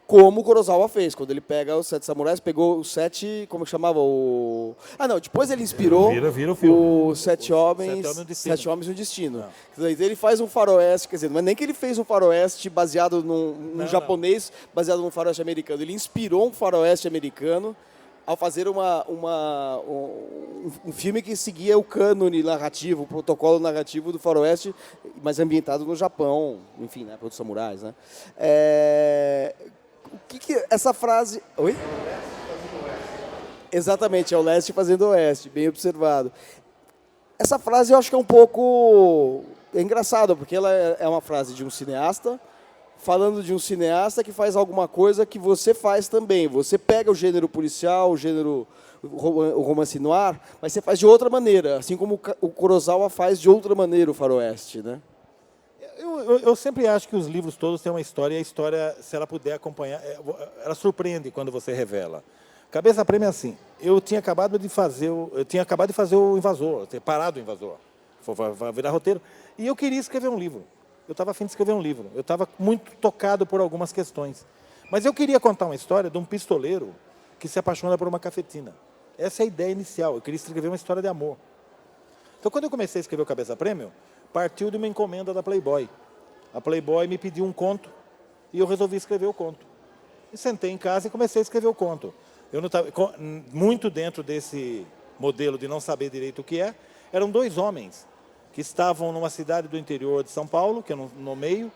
como o Kurosawa fez, quando ele pega os 7 samurais, pegou os 7, como que chamava? Depois ele inspirou vira o filme. os 7 homens, 7 homens e um destino. Então ele faz um faroeste, quer dizer, não é nem que ele fez um faroeste baseado num japonês, baseado num faroeste americano, ele inspirou um faroeste americano ao fazer um filme que seguia o cânone narrativo, o protocolo narrativo do faroeste, mas ambientado no Japão, enfim, né, para os samurais, né? O que essa frase... Oi? Exatamente, é o leste fazendo o oeste, bem observado. Essa frase eu acho que é um pouco engraçada, porque ela é uma frase de um cineasta, falando de um cineasta que faz alguma coisa que você faz também. Você pega o gênero policial, o romance noir, mas você faz de outra maneira, assim como o Kurosawa faz de outra maneira o faroeste, né? Eu sempre acho que os livros todos têm uma história, e a história, se ela puder acompanhar, ela surpreende quando você revela. Cabeça Prêmio é assim, eu tinha acabado de fazer o Invasor, eu tinha parado o Invasor, vai virar roteiro, e eu queria escrever um livro. Eu estava a fim de escrever um livro, eu estava muito tocado por algumas questões. Mas eu queria contar uma história de um pistoleiro que se apaixona por uma cafetina. Essa é a ideia inicial, eu queria escrever uma história de amor. Então, quando eu comecei a escrever o Cabeça Prêmio, partiu de uma encomenda da Playboy. A Playboy me pediu um conto e eu resolvi escrever o conto. E sentei em casa e comecei a escrever o conto. Eu não estava muito dentro desse modelo de não saber direito o que é. Eram 2 homens que estavam numa cidade do interior de São Paulo, que eu não nomeio.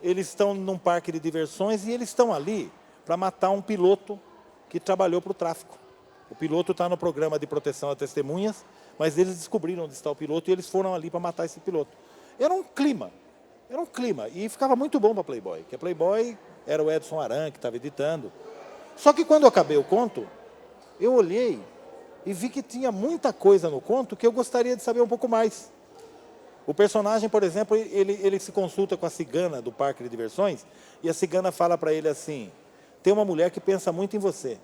Eles estão num parque de diversões e eles estão ali para matar um piloto que trabalhou para o tráfico. O piloto está no programa de proteção a testemunhas, mas eles descobriram onde está o piloto e eles foram ali para matar esse piloto. Era um clima, e ficava muito bom para a Playboy, que a Playboy era o Edson Aran, que estava editando. Só que quando eu acabei o conto, eu olhei e vi que tinha muita coisa no conto que eu gostaria de saber um pouco mais. O personagem, por exemplo, ele se consulta com a cigana do parque de diversões e a cigana fala para ele assim, tem uma mulher que pensa muito em você.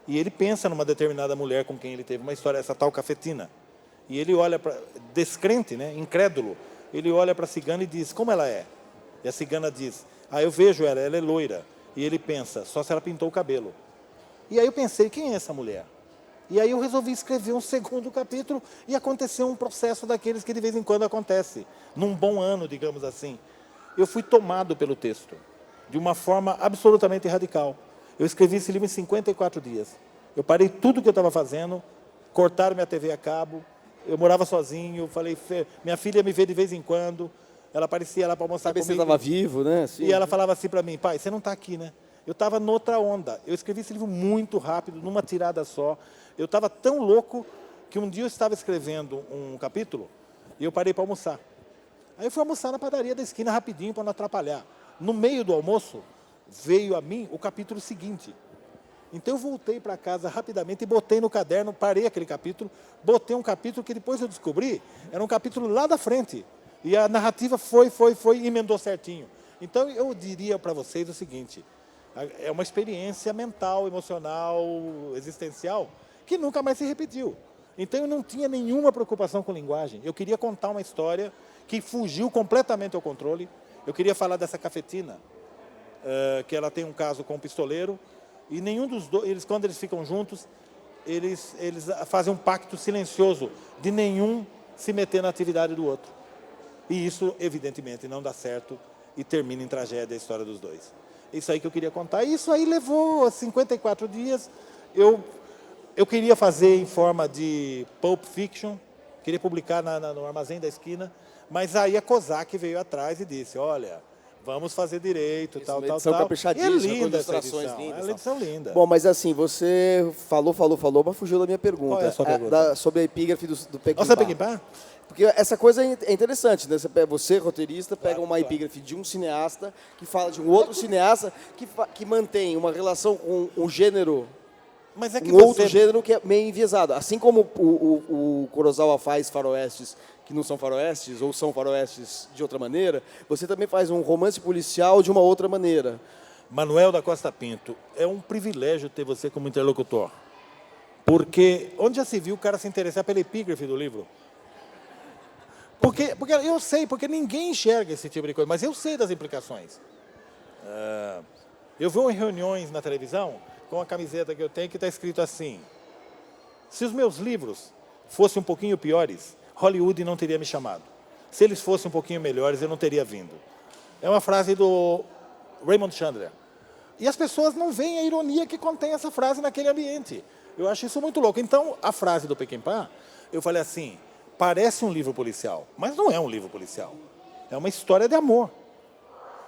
E ele pensa numa determinada mulher com quem ele teve uma história, essa tal Cafetina. E ele olha para, descrente, né, incrédulo, ele olha para a cigana e diz, como ela é? E a cigana diz, eu vejo ela é loira. E ele pensa, só se ela pintou o cabelo. E aí eu pensei, quem é essa mulher? E aí eu resolvi escrever um segundo capítulo e aconteceu um processo daqueles que de vez em quando acontece, num bom ano, digamos assim. Eu fui tomado pelo texto, de uma forma absolutamente radical. Eu escrevi esse livro em 54 dias. Eu parei tudo que eu estava fazendo, cortaram minha TV a cabo, eu morava sozinho, falei, minha filha me vê de vez em quando, ela aparecia lá para almoçar comigo. Você estava vivo, né? Assim. E ela falava assim para mim, pai, você não está aqui, né? Eu estava noutra onda. Eu escrevi esse livro muito rápido, numa tirada só. Eu estava tão louco que um dia eu estava escrevendo um capítulo e eu parei para almoçar. Aí eu fui almoçar na padaria da esquina rapidinho para não atrapalhar. No meio do almoço, veio a mim o capítulo seguinte. Então eu voltei para casa rapidamente e botei no caderno, parei aquele capítulo, botei um capítulo que depois eu descobri, era um capítulo lá da frente. E a narrativa foi e emendou certinho. Então eu diria para vocês o seguinte, é uma experiência mental, emocional, existencial, que nunca mais se repetiu. Então eu não tinha nenhuma preocupação com linguagem. Eu queria contar uma história que fugiu completamente ao controle. Eu queria falar dessa Cafetina, que ela tem um caso com um pistoleiro, e nenhum dos dois, quando eles ficam juntos, eles fazem um pacto silencioso de nenhum se meter na atividade do outro. E isso, evidentemente, não dá certo e termina em tragédia a história dos dois. Isso aí que eu queria contar. E isso aí levou 54 dias. Eu queria fazer em forma de Pulp Fiction, queria publicar no Armazém da Esquina, mas aí a Kozak veio atrás e disse, olha, vamos fazer direito, tal. Caprichadíssima, É linda essa ilustrações edição, lindas. é uma edição linda. Bom, mas assim, você falou, mas fugiu da minha pergunta. Qual é a sua pergunta? Sobre a epígrafe do Peckinpah. Nossa, Peckinpah? Porque essa coisa é interessante, né? Você, roteirista, pega uma epígrafe de um cineasta que fala de um outro cineasta que mantém uma relação com um gênero, Mas é que outro gênero que é meio enviesado. Assim como o Kurosawa faz faroestes que não são faroestes, ou são faroestes de outra maneira, você também faz um romance policial de uma outra maneira. Manuel da Costa Pinto, é um privilégio ter você como interlocutor. Porque onde já se viu o cara se interessar pela epígrafe do livro? Porque eu sei, porque ninguém enxerga esse tipo de coisa, mas eu sei das implicações. Eu vou em reuniões na televisão com a camiseta que eu tenho que está escrito assim, se os meus livros fossem um pouquinho piores, Hollywood não teria me chamado. Se eles fossem um pouquinho melhores, eu não teria vindo. É uma frase do Raymond Chandler. E as pessoas não veem a ironia que contém essa frase naquele ambiente. Eu acho isso muito louco. Então, a frase do Peckinpah, eu falei assim, parece um livro policial, mas não é um livro policial. É uma história de amor.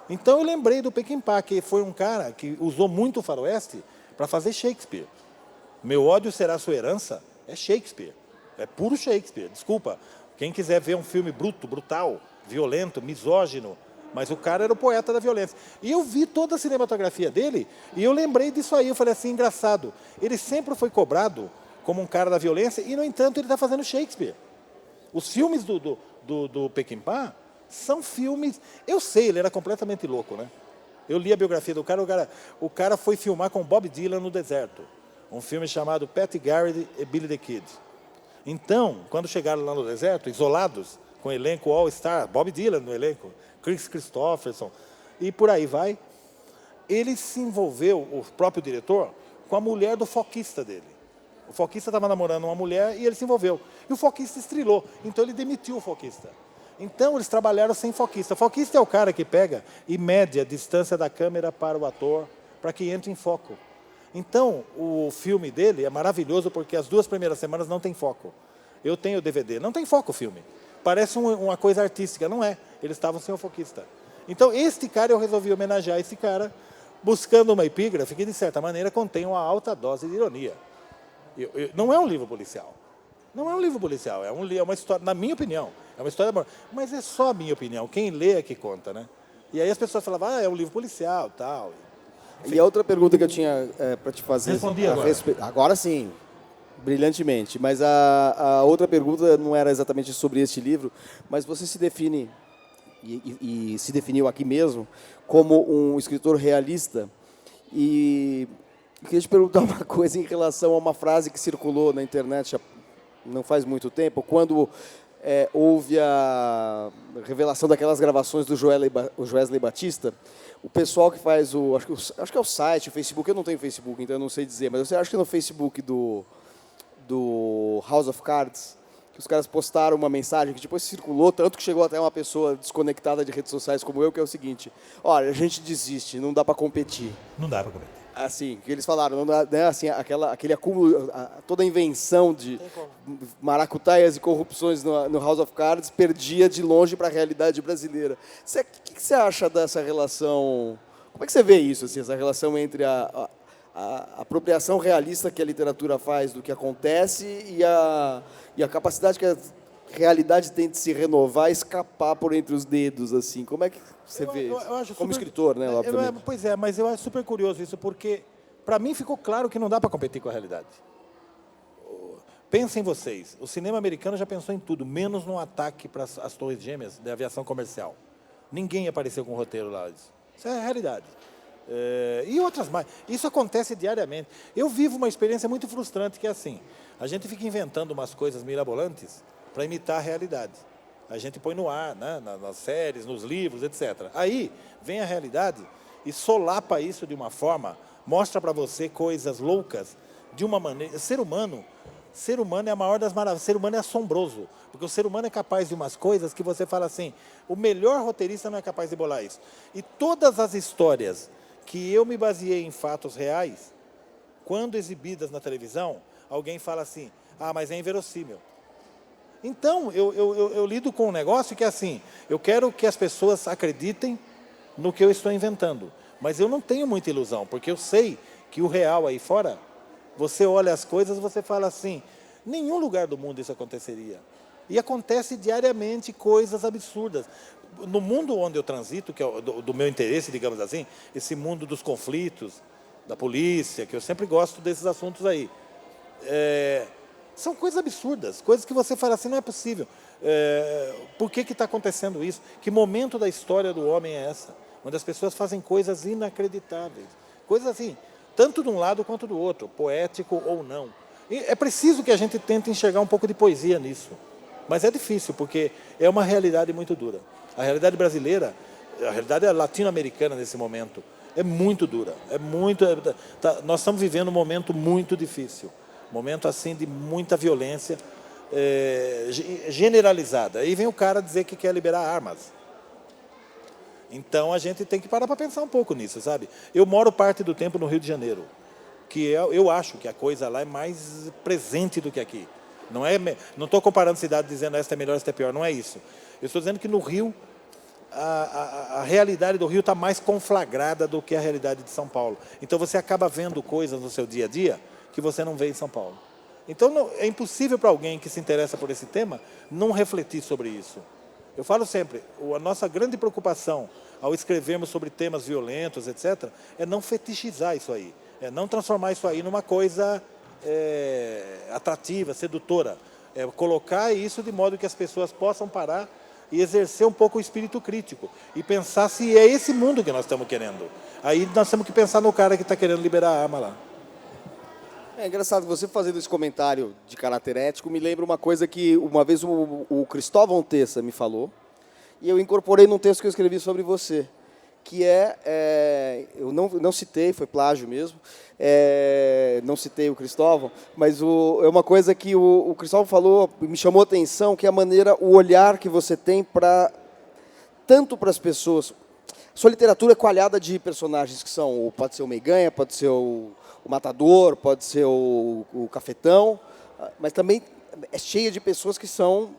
Então, eu lembrei do Peckinpah, que foi um cara que usou muito o faroeste para fazer Shakespeare. Meu ódio será sua herança é Shakespeare. É puro Shakespeare, desculpa. Quem quiser ver um filme brutal, violento, misógino, mas o cara era o poeta da violência. E eu vi toda a cinematografia dele e eu lembrei disso aí. Eu falei assim, engraçado. Ele sempre foi cobrado como um cara da violência e, no entanto, ele está fazendo Shakespeare. Os filmes do Peckinpah são filmes... Eu sei, ele era completamente louco, né? Eu li a biografia do cara. O cara foi filmar com Bob Dylan no deserto. Um filme chamado Pat Garrett e Billy the Kid. Então, quando chegaram lá no deserto, isolados, com o elenco All-Star, Bob Dylan no elenco, Chris Christopherson, e por aí vai, ele se envolveu, o próprio diretor, com a mulher do foquista dele. O foquista estava namorando uma mulher e ele se envolveu. E o foquista estrelou, então ele demitiu o foquista. Então, eles trabalharam sem foquista. O foquista é o cara que pega e mede a distância da câmera para o ator, para que entre em foco. Então, o filme dele é maravilhoso porque as 2 primeiras semanas não tem foco. Eu tenho o DVD, não tem foco o filme. Parece uma coisa artística, não é. Eles estavam sem o foquista. Então, este cara, eu resolvi homenagear esse cara, buscando uma epígrafe que, de certa maneira, contém uma alta dose de ironia. Não é um livro policial. Não é um livro policial, é uma história, na minha opinião, é uma história de amor. Mas é só a minha opinião, quem lê é que conta, né? E aí as pessoas falavam, é um livro policial, tal. E a outra pergunta que eu tinha para te fazer... Respondi agora. Agora sim. Brilhantemente. Mas a outra pergunta não era exatamente sobre este livro, mas você se define, e se definiu aqui mesmo, como um escritor realista. E eu queria te perguntar uma coisa em relação a uma frase que circulou na internet não faz muito tempo, quando houve a revelação daquelas gravações do Joesley Batista. O pessoal que faz acho que é o site, o Facebook, eu não tenho Facebook, então eu não sei dizer, mas eu acho que no Facebook do House of Cards, que os caras postaram uma mensagem que depois circulou, tanto que chegou até uma pessoa desconectada de redes sociais como eu, que é o seguinte: olha, a gente desiste, não dá para competir. Não dá para competir. Assim, que eles falaram, não dá, né, assim, aquele acúmulo, toda a invenção de maracutaias e corrupções no House of Cards perdia de longe para a realidade brasileira. O que você acha dessa relação? Como é que você vê isso, assim, essa relação entre a apropriação realista que a literatura faz do que acontece e a capacidade que a realidade tem de se renovar e escapar por entre os dedos, assim? Como é que você vê isso? Eu acho Como super, escritor, né, obviamente. Pois é, mas eu acho super curioso isso, porque para mim ficou claro que não dá para competir com a realidade. Pensem vocês, o cinema americano já pensou em tudo, menos num ataque para as torres gêmeas da aviação comercial. Ninguém apareceu com um roteiro lá disso. Isso é a realidade. E outras mais. Isso acontece diariamente. Eu vivo uma experiência muito frustrante, que é assim: a gente fica inventando umas coisas mirabolantes para imitar a realidade. A gente põe no ar, né, nas séries, nos livros, etc. Aí vem a realidade e solapa isso de uma forma, mostra para você coisas loucas de uma maneira. Ser humano é a maior das maravilhas. Ser humano é assombroso, porque o ser humano é capaz de umas coisas que você fala assim: o melhor roteirista não é capaz de bolar isso. E todas as histórias que eu me baseei em fatos reais, quando exibidas na televisão, alguém fala assim: ah, mas é inverossímil. Então, eu lido com um negócio que é assim: eu quero que as pessoas acreditem no que eu estou inventando, mas eu não tenho muita ilusão, porque eu sei que o real aí fora, você olha as coisas e você fala assim: nenhum lugar do mundo isso aconteceria. E acontece diariamente coisas absurdas. No mundo onde eu transito, que é do meu interesse, digamos assim, esse mundo dos conflitos, da polícia, que eu sempre gosto desses assuntos aí, são coisas absurdas, coisas que você fala assim: não é possível. Por que está acontecendo isso? Que momento da história do homem é essa? Onde as pessoas fazem coisas inacreditáveis. Coisas assim, tanto de um lado quanto do outro, poético ou não. E é preciso que a gente tente enxergar um pouco de poesia nisso. Mas é difícil, porque é uma realidade muito dura. A realidade brasileira, a realidade latino-americana nesse momento, é muito dura. Nós estamos vivendo um momento muito difícil. Um momento assim de muita violência generalizada. Aí vem o cara dizer que quer liberar armas. Então a gente tem que parar para pensar um pouco nisso, sabe? Eu moro parte do tempo no Rio de Janeiro, que eu acho que a coisa lá é mais presente do que aqui. Não estou comparando cidade dizendo esta é melhor, esta é pior, não é isso. Eu estou dizendo que no Rio, a realidade do Rio está mais conflagrada do que a realidade de São Paulo. Então você acaba vendo coisas no seu dia a dia que você não vê em São Paulo. Então é impossível para alguém que se interessa por esse tema não refletir sobre isso. Eu falo sempre, a nossa grande preocupação ao escrevermos sobre temas violentos, etc., é não fetichizar isso aí, é não transformar isso aí numa coisa atrativa, sedutora. É colocar isso de modo que as pessoas possam parar e exercer um pouco o espírito crítico e pensar se é esse mundo que nós estamos querendo. Aí nós temos que pensar no cara que está querendo liberar a arma lá. É engraçado, você fazendo esse comentário de caráter ético, me lembra uma coisa que uma vez o Cristóvão Tessa me falou, e eu incorporei num texto que eu escrevi sobre você, que eu não citei, foi plágio mesmo, não citei o Cristóvão, mas é uma coisa que o Cristóvão falou, me chamou a atenção, que é a maneira, o olhar que você tem tanto para as pessoas. Sua literatura é coalhada de personagens que pode ser o Meiganha, pode ser o Matador, pode ser o Cafetão, mas também é cheia de pessoas que são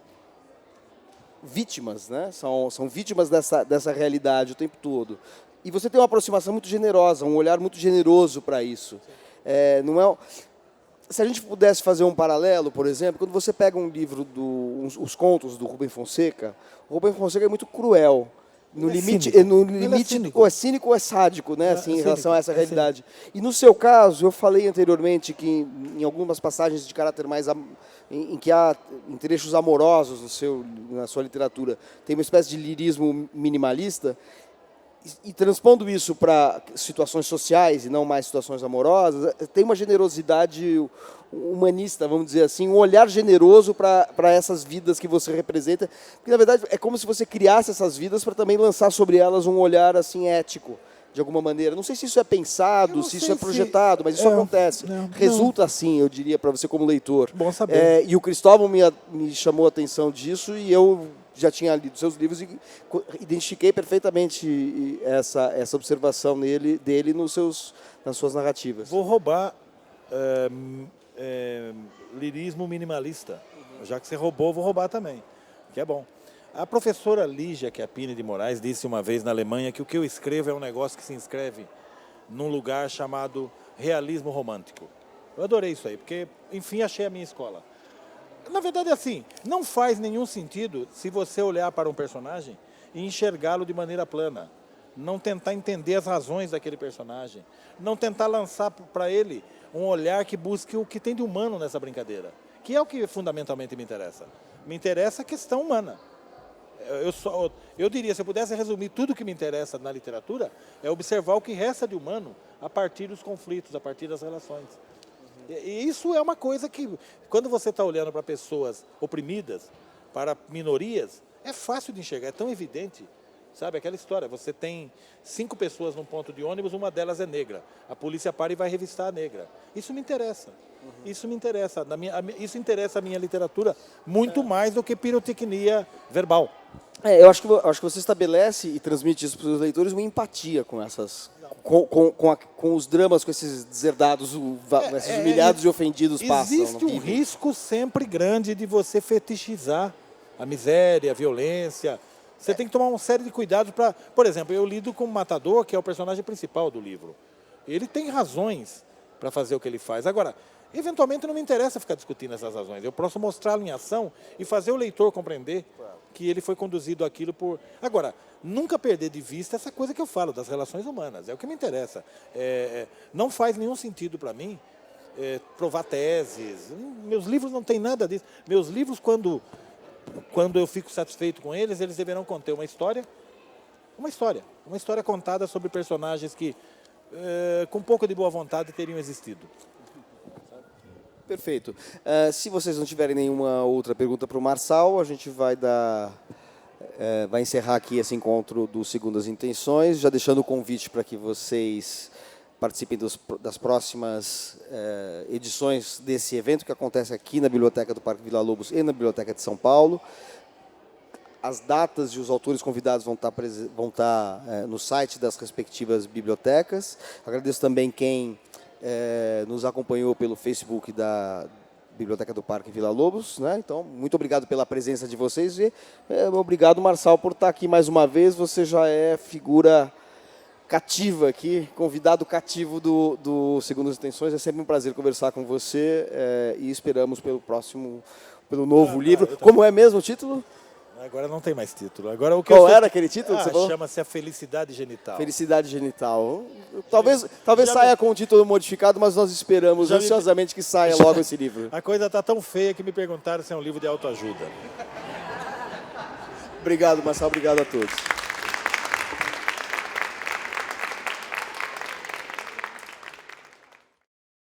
vítimas, né? São vítimas dessa realidade o tempo todo. E você tem uma aproximação muito generosa, um olhar muito generoso para isso. Se a gente pudesse fazer um paralelo, por exemplo, quando você pega um livro os contos do Rubem Fonseca, o Rubem Fonseca é muito cruel. No Ele é limite, cínico. no Ele é limite cínico. ou é cínico ou é sádico, né? Assim, em cínico, relação a essa é realidade. E no seu caso, eu falei anteriormente que em algumas passagens de caráter mais em que há em trechos amorosos na sua literatura, tem uma espécie de lirismo minimalista. E transpondo isso para situações sociais e não mais situações amorosas, tem uma generosidade humanista, vamos dizer assim, um olhar generoso para essas vidas que você representa, porque na verdade é como se você criasse essas vidas para também lançar sobre elas um olhar assim ético, de alguma maneira. Não sei se isso é pensado, se isso é projetado, mas isso acontece. Resulta assim, eu diria, para você como leitor. Bom saber. E o Cristóvão me chamou a atenção disso e eu já tinha lido seus livros e identifiquei perfeitamente essa observação dele nas suas narrativas. Vou roubar lirismo minimalista. Já que você roubou, vou roubar também, que é bom. A professora Lígia Chiappini de Moraes disse uma vez na Alemanha que o que eu escrevo é um negócio que se inscreve num lugar chamado realismo romântico. Eu adorei isso aí, porque, enfim, achei a minha escola. Na verdade, é assim, não faz nenhum sentido se você olhar para um personagem e enxergá-lo de maneira plana. Não tentar entender as razões daquele personagem. Não tentar lançar para ele um olhar que busque o que tem de humano nessa brincadeira. Que é o que fundamentalmente me interessa. Me interessa a questão humana. Eu diria, se eu pudesse resumir tudo que me interessa na literatura, é observar o que resta de humano a partir dos conflitos, a partir das relações. E isso é uma coisa que, quando você está olhando para pessoas oprimidas, para minorias, é fácil de enxergar, é tão evidente. Sabe, aquela história, você tem 5 pessoas num ponto de ônibus, uma delas é negra. A polícia para e vai revistar a negra. Isso me interessa. Isso me interessa. Isso interessa a minha literatura muito mais do que pirotecnia verbal. Eu acho que você estabelece e transmite isso para os seus leitores uma empatia com essas... Com os dramas, com esses deserdados, esses humilhados e ofendidos passam. Existe um risco sempre grande de você fetichizar a miséria, a violência. Você tem que tomar uma série de cuidados para... Por exemplo, eu lido com o Matador, que é o personagem principal do livro. Ele tem razões para fazer o que ele faz. Agora, eventualmente não me interessa ficar discutindo essas razões. Eu posso mostrá-lo em ação e fazer o leitor compreender que ele foi conduzido àquilo por... Agora, nunca perder de vista essa coisa que eu falo, das relações humanas. É o que me interessa. Não faz nenhum sentido para mim provar teses. Meus livros não têm nada disso. Meus livros, quando eu fico satisfeito com eles, eles deverão conter uma história contada sobre personagens que, com um pouco de boa vontade, teriam existido. Perfeito. Se vocês não tiverem nenhuma outra pergunta para o Marçal, a gente vai encerrar aqui esse encontro do Segundas Intenções, já deixando o convite para que vocês participem das próximas edições desse evento que acontece aqui na Biblioteca do Parque Vila Lobos e na Biblioteca de São Paulo. As datas e os autores convidados vão estar no site das respectivas bibliotecas. Agradeço também quem nos acompanhou pelo Facebook da Biblioteca do Parque Vila Lobos, né? Então, muito obrigado pela presença de vocês e obrigado, Marçal, por estar aqui mais uma vez. Você já é figura cativa aqui, convidado cativo do Segundas Intenções. É sempre um prazer conversar com você e esperamos pelo novo livro. Como é mesmo o título? Agora não tem mais título. Agora, Qual era aquele título que você falou? Chama-se A Felicidade Genital. Felicidade Genital. Talvez saia com um título modificado, mas nós esperamos ansiosamente que saia logo esse livro. A coisa está tão feia que me perguntaram se é um livro de autoajuda. Obrigado, Marçal. Obrigado a todos.